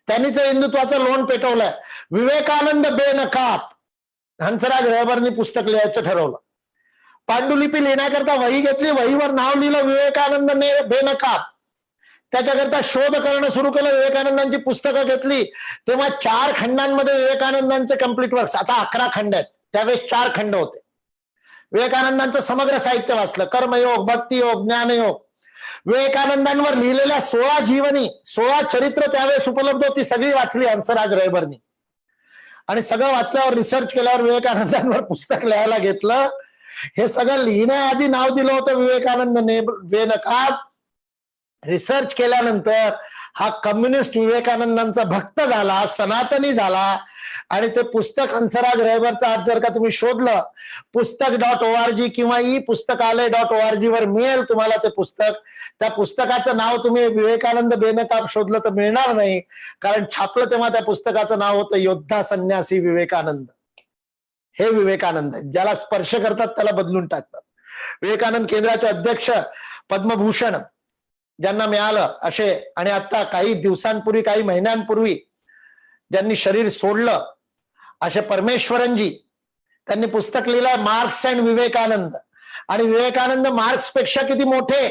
S2: त्यांनीच हिंदुत्वाचं लोण पेटवलंय. विवेकानंद बेनकाब. हंसराज रहबरनी पुस्तक लिहायचं ठरवलं. पांडुलिपी लिहिण्याकरता वही घेतली, वहीवर नाव लिहिलं विवेकानंद बेनकाब. त्याच्याकरता शोध करणं सुरू केलं. विवेकानंदांची पुस्तकं घेतली. तेव्हा 4 खंडांमध्ये विवेकानंदांचे कम्प्लीट वर्क्स, आता 11 खंड आहेत, त्यावेळेस 4 खंड होते. विवेकानंदांचं समग्र साहित्य वाचलं. कर्मयोग, भक्तियोग, ज्ञानयोग. विवेकानंदांवर लिहिलेल्या 16 जीवनी, 16 चरित्र त्यावेळेस उपलब्ध होती, सगळी वाचली हंसराज रहबरनी. आणि सगळं वाचल्यावर, रिसर्च केल्यावर विवेकानंदांवर पुस्तक लिहायला घेतलं. हे सगळं लिहिण्याआधी नाव दिलं होतं विवेकानंद बेनकाब. रिसर्च केल्यानंतर हा कम्युनिस्ट विवेकानंदांचा भक्त झाला, सनातनी झाला. आणि ते पुस्तक हंसराज रहबरचा आज जर का तुम्ही शोधलं, पुस्तक.org किंवा पुस्तकालय.org वर मिळेल तुम्हाला ते पुस्तक. त्या पुस्तकाचं नाव तुम्ही विवेकानंद बेनकाब शोधलं तर मिळणार नाही, कारण छापलं तेव्हा त्या पुस्तकाचं नाव होतं योद्धा संन्यासी विवेकानंद. हे विवेकानंद ज्याला स्पर्श करतात त्याला बदलून टाकतात. विवेकानंद केंद्राचे अध्यक्ष पद्मभूषण ज्यांना मिळालं असे, आणि आता काही दिवसांपूर्वी, काही महिन्यांपूर्वी ज्यांनी शरीर सोडलं असे परमेश्वरनजी, त्यांनी पुस्तक लिहिलंय मार्क्स अँड विवेकानंद. आणि विवेकानंद मार्क्स पेक्षा किती मोठे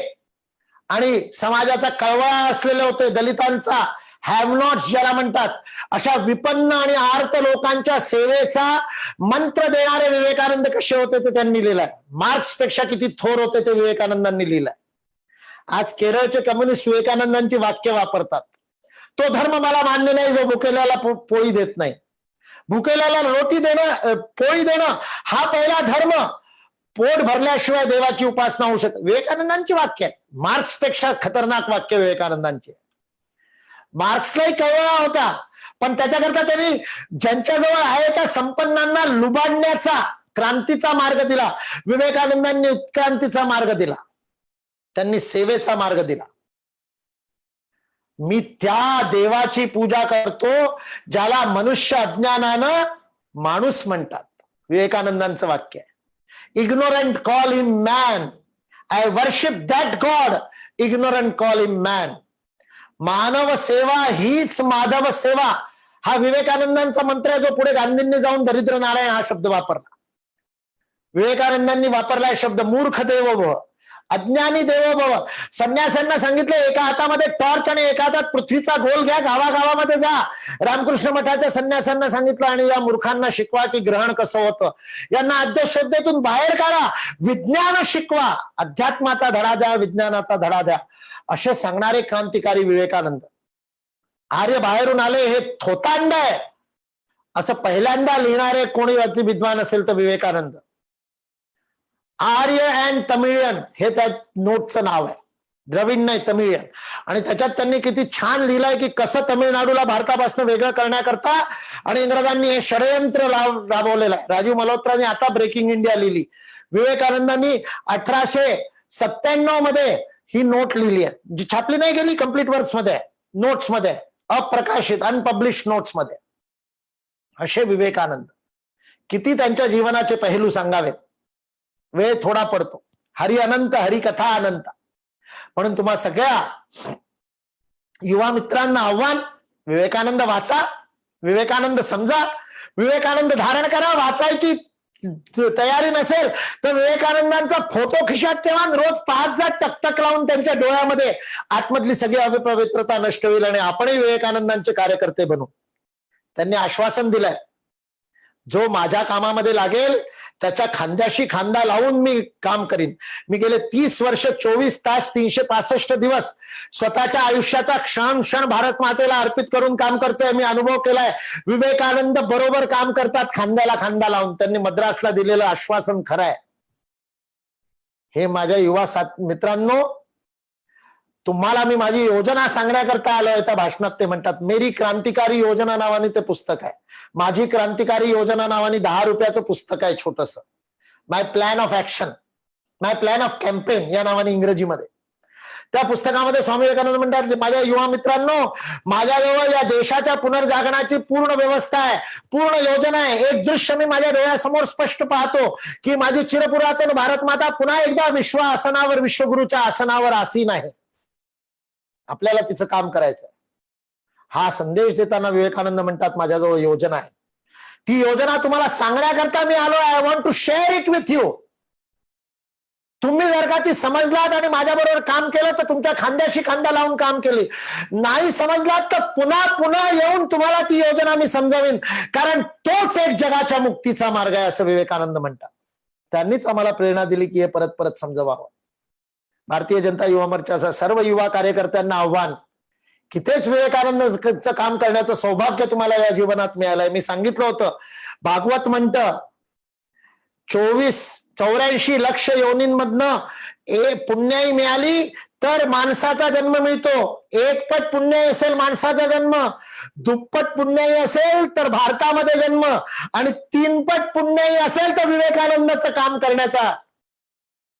S2: आणि समाजाचा कळवळा असलेले होते. दलितांचा हॅव नॉट्स ज्याला म्हणतात, अशा विपन्न आणि आर्त लोकांच्या सेवेचा मंत्र देणारे विवेकानंद कसे होते ते त्यांनी लिहिलंय. मार्क्स पेक्षा किती थोर होते ते विवेकानंदांनी लिहिलंय. आज केरळचे कम्युनिस्ट विवेकानंदांची वाक्य वापरतात. तो धर्म मला मान्य नाही जो भुकेल्याला पोळी देत नाही. भुकेल्याला रोटी देणं, पोळी देणं हा पहिला धर्म. पोट भरल्याशिवाय देवाची उपासना होऊ शकते. विवेकानंदांची वाक्य आहेत. मार्क्स पेक्षा खतरनाक वाक्य विवेकानंदांचे. मार्क्सलाही कळवळा होता, पण त्याच्याकरता त्यांनी ज्यांच्याजवळ आहे त्या संपन्नांना लुबाडण्याचा, क्रांतीचा मार्ग दिला. विवेकानंदांनी उत्क्रांतीचा मार्ग दिला, त्यांनी सेवेचा मार्ग दिला. मी त्या देवाची पूजा करतो ज्याला मनुष्य अज्ञानानं माणूस म्हणतात. विवेकानंदांचं वाक्य आहे. Ignorant call him man, I worship that god, ignorant call him man. मानव सेवा हीच माधव सेवा हा विवेकानंदांचा मंत्र आहे, जो पुढे गांधींनी जाऊन दरिद्र नारायण हा शब्द वापरला. विवेकानंदांनी वापरलाय शब्द मूर्ख देवो भव, अज्ञानी देवो भव. संन्यासांना सांगितलं एका हातामध्ये टॉर्च आणि एका हातात पृथ्वीचा गोल घ्या, गावागावामध्ये जा. रामकृष्ण मठाच्या संन्यासांना सांगितलं आणि या मूर्खांना शिकवा की ग्रहण कसं होतं. यांना अंधश्रद्धेतून बाहेर काढा, विज्ञान शिकवा, अध्यात्माचा धडा द्या, विज्ञानाचा धडा द्या, असे सांगणारे क्रांतिकारी विवेकानंद. आर्य बाहेरून आले हे थोतांड आहे असं पहिल्यांदा लिहिणारे कोणी अति विद्वान असेल तर विवेकानंद. आर्य अँड तमिळियन हे त्या नोटचं नाव आहे, द्रविड नाही तमिळियन. आणि त्याच्यात त्यांनी किती छान लिहिलंय की कसं तमिळनाडूला भारतापासून वेगळं करण्याकरता आणि इंग्रजांनी हे षडयंत्र राबवलेलं आहे. राजीव मल्होत्रांनी आता ब्रेकिंग इंडिया लिहिली. विवेकानंदांनी 1897 मध्ये ही नोट लिहिली आहे, जी छापली नाही गेली, कम्प्लीट वर्क्स मध्ये, नोट्स मध्ये, अप्रकाशित अनपब्लिश नोट्स मध्ये. असे विवेकानंद. किती त्यांच्या जीवनाचे पहिलू सांगावेत, वेळ थोडा पडतो. हरी अनंत, हरी कथा अनंत. म्हणून तुम्हा सगळ्या युवा मित्रांना आव्हान, विवेकानंद वाचा, विवेकानंद समजा, विवेकानंद धारण करा. वाचायची तयारी नसेल तर विवेकानंदांचा फोटो खिशात ठेवा, रोज पाच जा, टकटक लावून त्यांच्या डोळ्यामध्ये आतमधली सगळी अपवित्रता नष्ट होईल आणि आपणही विवेकानंदांचे कार्यकर्ते बनू. त्यांनी आश्वासन दिलंय, जो माझ्या कामामध्ये लागेल त्याच्या खांद्याशी खांदा लावून मी काम करीन. मी गेले 30 वर्ष 24 तास 365 दिवस स्वतःच्या आयुष्याचा क्षण क्षण भारत मातेला अर्पित करून काम करतोय. मी अनुभव केलाय. विवेकानंद बरोबर काम करतात खांद्याला खांदा लावून. त्यांनी मद्रासला दिलेलं आश्वासन खरं आहे. हे माझ्या युवा मित्रांनो, तुम्हाला मी माझी योजना सांगण्याकरता आलोय. त्या भाषणात ते म्हणतात, मेरी क्रांतिकारी योजना नावाने ते पुस्तक आहे. माझी क्रांतिकारी योजना नावाने 10 रुपयाचं पुस्तक आहे छोटस. My plan of action, my plan of campaign या नावाने इंग्रजीमध्ये. त्या पुस्तकामध्ये स्वामी विवेकानंद म्हणतात, माझ्या युवा मित्रांनो, माझ्याजवळ या देशाच्या पुनर्जागरणाची पूर्ण व्यवस्था आहे, पूर्ण योजना आहे. एक दृश्य मी माझ्या डोळ्यासमोर स्पष्ट पाहतो की माझी चिरपुरातन भारत माता पुन्हा एकदा विश्व आसनावर, विश्वगुरूच्या आसनावर आसीन आहे. आपल्याला तिचं काम करायचं. हा संदेश देताना विवेकानंद म्हणतात, माझ्याजवळ योजना आहे. ती योजना तुम्हाला सांगण्याकरता मी आलो. I want to share it with you. तुम्ही जर का ती समजलात आणि माझ्याबरोबर काम केलं तर तुमच्या खांद्याशी खांदा लावून काम केले. नाही समजलात तर पुन्हा पुन्हा येऊन तुम्हाला ती योजना मी समजावीन, कारण तोच एक जगाच्या मुक्तीचा मार्ग आहे असं विवेकानंद म्हणतात. त्यांनीच आम्हाला प्रेरणा दिली की हे परत परत समजवावं. भारतीय जनता युवा मोर्चाचा सर्व युवा कार्यकर्त्यांना आव्हान की तेच विवेकानंदचं काम करण्याचं सौभाग्य तुम्हाला या जीवनात मिळालंय. मी सांगितलं होतं, भागवत म्हणतं 84 लक्ष योनींमधनं पुण्याई मिळाली तर माणसाचा जन्म मिळतो. एकपट पुण्याई असेल माणसाचा जन्म, दुप्पट पुण्याई असेल तर भारतामध्ये जन्म, आणि तीनपट पुण्याई असेल तर विवेकानंदाचं काम करण्याचा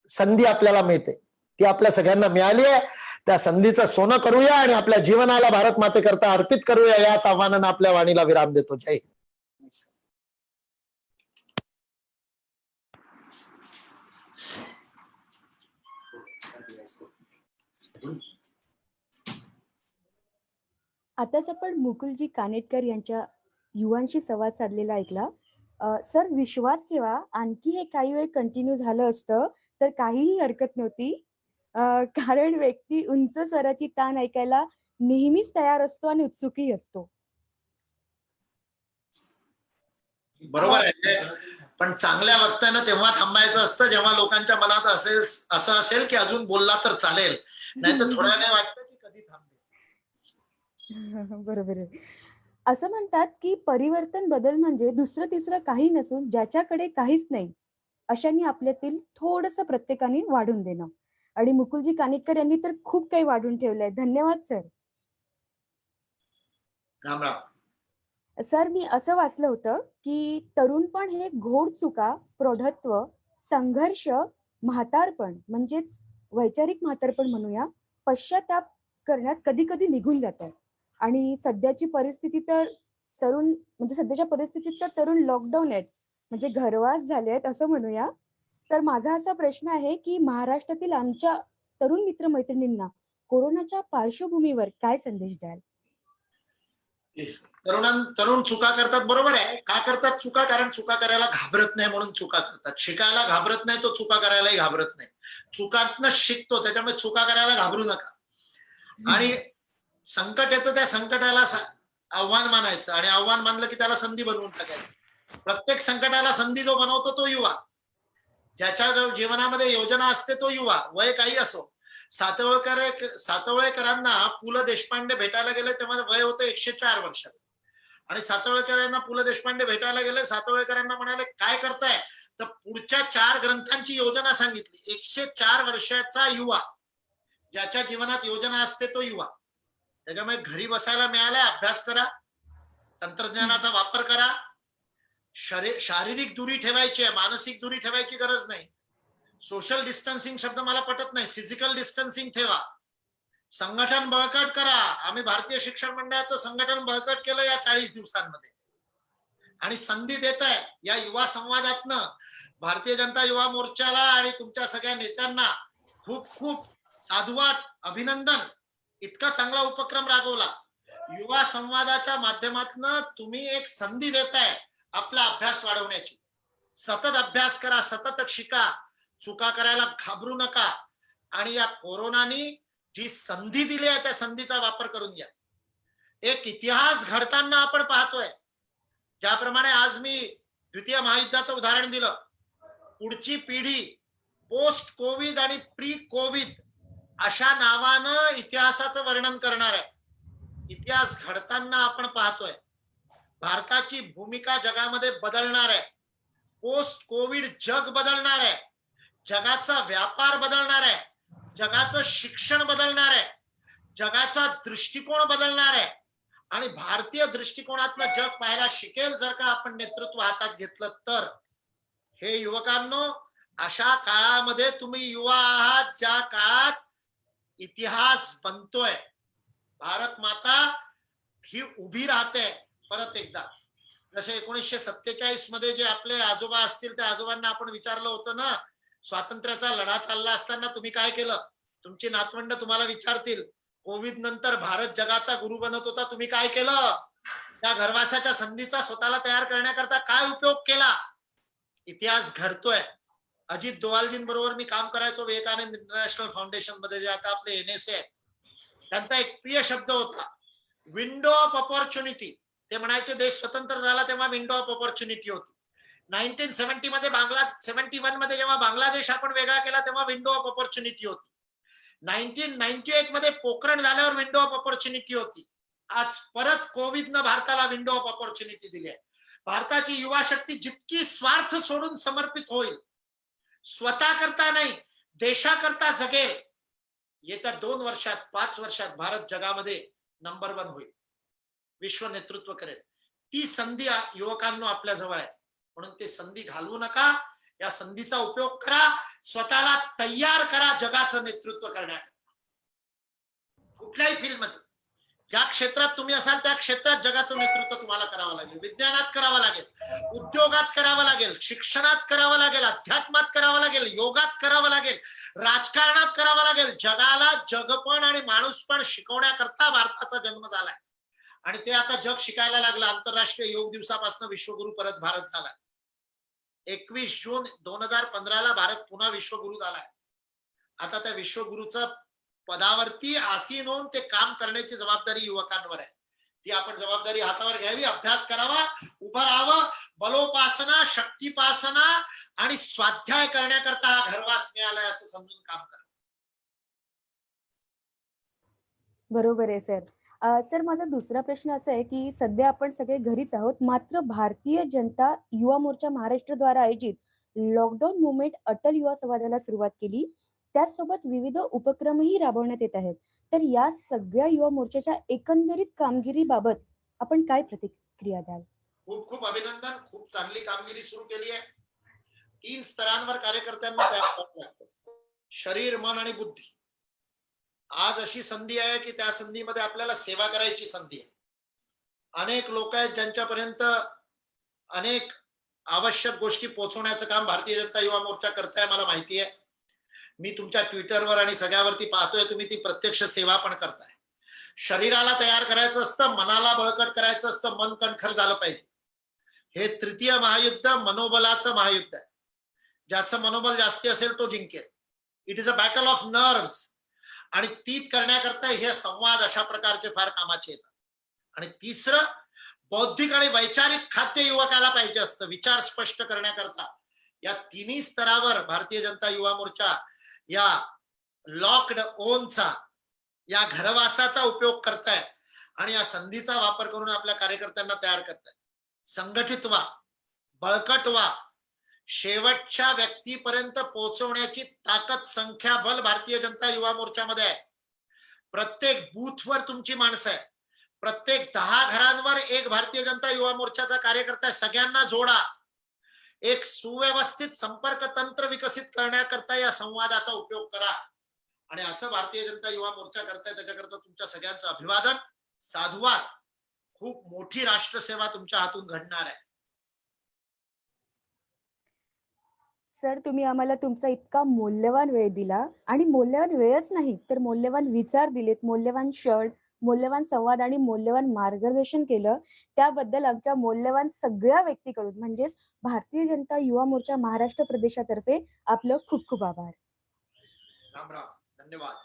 S2: संधी आपल्याला मिळते. ती आपल्या सगळ्यांना मिळाली आहे. त्या संधीचं सोनं करूया आणि आपल्या जीवनाला भारत मातेकरता अर्पित करूया, याच आव्हानानं आपल्या वाणीला विराम देतो. जय हिंद.
S1: आताच आपण मुकुलजी कानेटकर यांच्या युवांशी संवाद साधलेला ऐकला. सर, विश्वास ठेवा, आणखी हे काही वेळ कंटिन्यू झालं असतं तर काहीही हरकत नव्हती. कारण व्यक्ती उंच स्वराची तान ऐकायला नेहमीच तयार असतो आणि उत्सुकही असतो.
S2: बरोबर आहे. पण चांगल्या वक्त्यानं तेव्हा थांबायचं असतं जेव्हा लोकांच्या मनात असेल, असं असेल की अजून बोलला तर चालेल, नाहीतर थोड्या वेळ वाटतं की कधी थांबेल.
S1: बरोबर आहे. असं म्हणतात की परिवर्तन बदल म्हणजे दुसरं तिसरं काही नसून ज्याच्याकडे काहीच नाही अशांनी आपल्यातील थोडंसं प्रत्येकाने वाढून देणं. आणि मुकुलजी कानिटकर यांनी तर खूप काही वाढून ठेवलंय. धन्यवाद सर.
S2: राम राम.
S1: सर, मी असं वाचलं होतं की तरुणपण हे घोड चुका, प्रौढत्व, संघर्ष, म्हातारपण म्हणजेच वैचारिक म्हातारपण म्हणूया, पश्चाताप करण्यात कधी-कधी निघून जातं. आणि सध्याची परिस्थिती तर सध्याच्या परिस्थितीत तर तरुण लॉकडाऊन आहेत, म्हणजे घरवास झाले आहेत असं म्हणूया. तर माझा असा प्रश्न आहे की महाराष्ट्रातील आमच्या तरुण मित्र-मैत्रिणींना कोरोनाच्या पार्श्वभूमीवर काय संदेश द्याल?
S2: तरुण चुका करतात, बरोबर आहे. का करतात चुका? कारण चुका करायला घाबरत नाही म्हणून चुका करतात. शिकायला घाबरत नाही तो चुका करायलाही घाबरत नाही. चुकांतनं शिकतो, त्याच्यामुळे चुका करायला घाबरू नका. आणि संकट येतं, त्या संकटाला आव्हान मानायचं आणि आव्हान मानलं की त्याला संधी बनवून टाकायचं. प्रत्येक संकटाला संधी जो बनवतो तो युवा. ज्याच्या जीवनामध्ये योजना असते तो युवा, वय काही असो. सातवळेकरांना पु ल देशपांडे भेटायला गेले तेव्हा वय होतं 104 वर्षाचं. आणि सातवळेकरांना पु ल देशपांडे भेटायला गेले, सातवळेकरांना म्हणाले काय करताय, तर पुढच्या 4 ग्रंथांची योजना सांगितली. 104 वर्षाचा युवा, ज्याच्या जीवनात योजना असते तो युवा. त्याच्यामुळे घरी बसायला मिळालाय, अभ्यास करा, तंत्रज्ञानाचा वापर करा. शारीरिक दुरी ठेवायची आहे, मानसिक दुरी ठेवायची गरज नाही. सोशल डिस्टन्सिंग शब्द मला पटत नाही, फिजिकल डिस्टन्सिंग ठेवा. संघटन बळकट करा. आम्ही भारतीय शिक्षण मंडळाचं संघटन बळकट केलं या 40 दिवसांमध्ये. आणि संधी देत आहे या युवा संवादातनं भारतीय जनता युवा मोर्चाला आणि तुमच्या सगळ्या नेत्यांना खूप खूप साधुवाद, अभिनंदन. इतका चांगला उपक्रम राबवला. युवा संवादाच्या माध्यमातून तुम्ही एक संधी देताय आपला अभ्यास वाढवण्याची. सतत अभ्यास करा, सतत शिका, चुका करायला घाबरू नका. आणि या कोरोनानी जी संधी दिली आहे त्या संधीचा वापर करून घ्या. एक इतिहास घडताना आपण पाहतोय. ज्याप्रमाणे आज मी द्वितीय महायुद्धाचं उदाहरण दिलं, पुढची पिढी पोस्ट कोविड आणि प्री कोविड अशा नावानं इतिहासाचं वर्णन करणार आहे. इतिहास घडताना आपण पाहतोय. भारताची भूमिका जगामध्ये बदलणार आहे. पोस्ट कोविड जग बदलणार आहे. जगाचा व्यापार बदलणार आहे. जगाचं शिक्षण बदलणार आहे. जगाचा दृष्टिकोन बदलणार आहे. आणि भारतीय दृष्टिकोनातनं जग पाहायला शिकेल जर का आपण नेतृत्व हातात घेतलं तर. हे युवकांनो, अशा काळामध्ये तुम्ही युवा आहात, ज्या काळात इतिहास बनतोय. भारत माता ही उभी राहते. परत एकदा जसे 1947 मध्ये जे आपले आजोबा असतील त्या आजोबांना आपण विचारलं होतं ना, स्वातंत्र्याचा लढा चालला असताना तुम्ही काय केलं. तुमची नातवंड तुम्हाला विचारतील, कोविड नंतर भारत जगाचा गुरु बनत होता, तुम्ही काय केलं. त्या घरवासाच्या संधीचा स्वतःला तयार करण्याकरता काय उपयोग केला. इतिहास घडतोय. अजित दोवालजींबरोबर मी काम करायचो विवेकानंद इंटरनॅशनल फाउंडेशन मध्ये, जे आता आपले NSA आहेत. त्यांचा एक प्रिय शब्द होता, विंडो ऑफ ऑपॉर्च्युनिटी. ते म्हणायचे देश स्वतंत्र झाला तेव्हा विंडो ऑफ ऑपॉर्च्युनिटी होती. 1970 मध्ये 71 मध्ये जेव्हा बांगलादेश आपण वेगळा केला तेव्हा विंडो ऑफ ऑपॉर्च्युनिटी होती. 1998 मध्ये पोखरण झाल्यावर विंडो ऑफ ऑपॉर्च्युनिटी होती. आज परत कोविडनं भारताला विंडो ऑफ ऑपॉर्च्युनिटी दिली आहे. भारताची युवा शक्ती जितकी स्वार्थ सोडून समर्पित होईल, स्वतः करता नाही देशाकरता जगेल, येत्या 2 वर्षात 5 वर्षात भारत जगामध्ये नंबर 1 होईल, विश्व नेतृत्व करेल. ती संधी युवकांनो आपल्या जवळ आहे. म्हणून ते संधी घालवू नका. या संधीचा उपयोग करा. स्वतःला तयार करा जगाचं नेतृत्व करण्याकरता. कुठल्याही फील्डमध्ये ज्या क्षेत्रात तुम्ही असाल त्या क्षेत्रात जगाचं नेतृत्व तुम्हाला करावं लागेल. विज्ञानात करावं लागेल, उद्योगात करावं लागेल, शिक्षणात करावं लागेल, अध्यात्मात करावं लागेल, योगात करावं लागेल, राजकारणात करावं लागेल. जगाला जगपण आणि माणूसपण शिकवण्याकरता भारताचा जन्म झालाय आणि ते आता जग शिकायला लागलं. आंतरराष्ट्रीय योग दिवसापासून विश्वगुरु परत भारत झालाय. 21 जून 2015 भारत पुन्हा विश्वगुरु झालाय. आता त्या विश्वगुरूचं पदावरती आसीन होऊन ते काम करण्याची जबाबदारी युवकांवर आहे. ती आपण जबाबदारी हातावर घ्यावी, अभ्यास करावा, उभं राहावं, बलोपासना, शक्तीपासना आणि स्वाध्याय करण्याकरता हा घरवास मिळालाय असं समजून काम करा.
S1: बरोबर आहे सर. सर माझा दुसरा प्रश्न असा आहे, की सध्या आपण सगळे घरीच आहोत. मात्र भारतीय जनता युवा मोर्चा महाराष्ट्रद्वारा आयोजित लॉकडाऊन मुव्हमेंट अटल युवा संवादाला सुरुवात केली. त्याचसोबत विविध उपक्रमही राबवण्यात येत आहेत. तर या सगळ्या युवा मोर्चाच्या एकंदरीत कामगिरीबाबत आपण काय प्रतिक्रिया द्याल?
S2: खूप खूप अभिनंदन. खूप चांगली कामगिरी सुरू केली आहे. 3 स्तरांवर कार्यकर्त्यांना तयार करावं लागतं. शरीर, मन आणि बुद्धी. आज अशी संधी आहे की त्या संधीमध्ये आपल्याला सेवा करायची संधी आहे. अनेक लोक आहेत ज्यांच्यापर्यंत अनेक आवश्यक गोष्टी पोहोचवण्याचं काम भारतीय जनता युवा मोर्चा करताय, मला माहिती आहे. मी तुमच्या ट्विटरवर आणि सगळ्यावरती पाहतोय तुम्ही ती प्रत्यक्ष सेवा पण करताय. शरीराला तयार करायचं असतं, मनाला बळकट करायचं असतं, मन कणखर झालं पाहिजे. हे तृतीय महायुद्ध मनोबलाचं महायुद्ध आहे. ज्याचं मनोबल जास्ती असेल तो जिंकेल. It is a battle of nerves. आणि तीच करण्याकरता हे संवाद अशा प्रकारचे फार कामाचे येतात. आणि तिसरं, बौद्धिक आणि वैचारिक खाद्य युवकाला पाहिजे असतं विचार स्पष्ट करण्याकरता. या तिन्ही स्तरावर भारतीय जनता युवा मोर्चा या लॉकड ओनचा, या घरवासाचा उपयोग करताय आणि या संधीचा वापर करून आपल्या कार्यकर्त्यांना तयार करताय. संघटित व्हा, बळकट व्हा, शेवटच्या व्यक्तीपर्यंत पोहोचवण्याची ताकद, संख्याबल भारतीय जनता युवा मोर्चामध्ये आहे. प्रत्येक बूथवर तुमची माणसं आहे. प्रत्येक 10 घरांवर एक भारतीय जनता युवा मोर्चाचा कार्यकर्ता आहे. सगळ्यांना जोडा. एक सुव्यवस्थित संपर्क तंत्र विकसित करण्याकरता या संवादाचा उपयोग करा. आणि असं भारतीय जनता युवा मोर्चा करताय त्याच्याकरता तुमच्या सगळ्यांचं अभिवादन, साधुवाद. खूप मोठी राष्ट्रसेवा तुमच्या हातून घडणार आहे.
S1: सर तुम्ही आम्हाला तुमचा इतका मौल्यवान वेळ दिला आणि मौल्यवान वेळच नाही तर मौल्यवान विचार दिलेत, मौल्यवान क्षण, मौल्यवान संवाद आणि मौल्यवान मार्गदर्शन केलं. त्याबद्दल आमच्या मौल्यवान सगळ्या व्यक्तीकडून म्हणजेच भारतीय जनता युवा मोर्चा महाराष्ट्र प्रदेशातर्फे आपलं खूप खूप आभार.
S2: राम राम. धन्यवाद.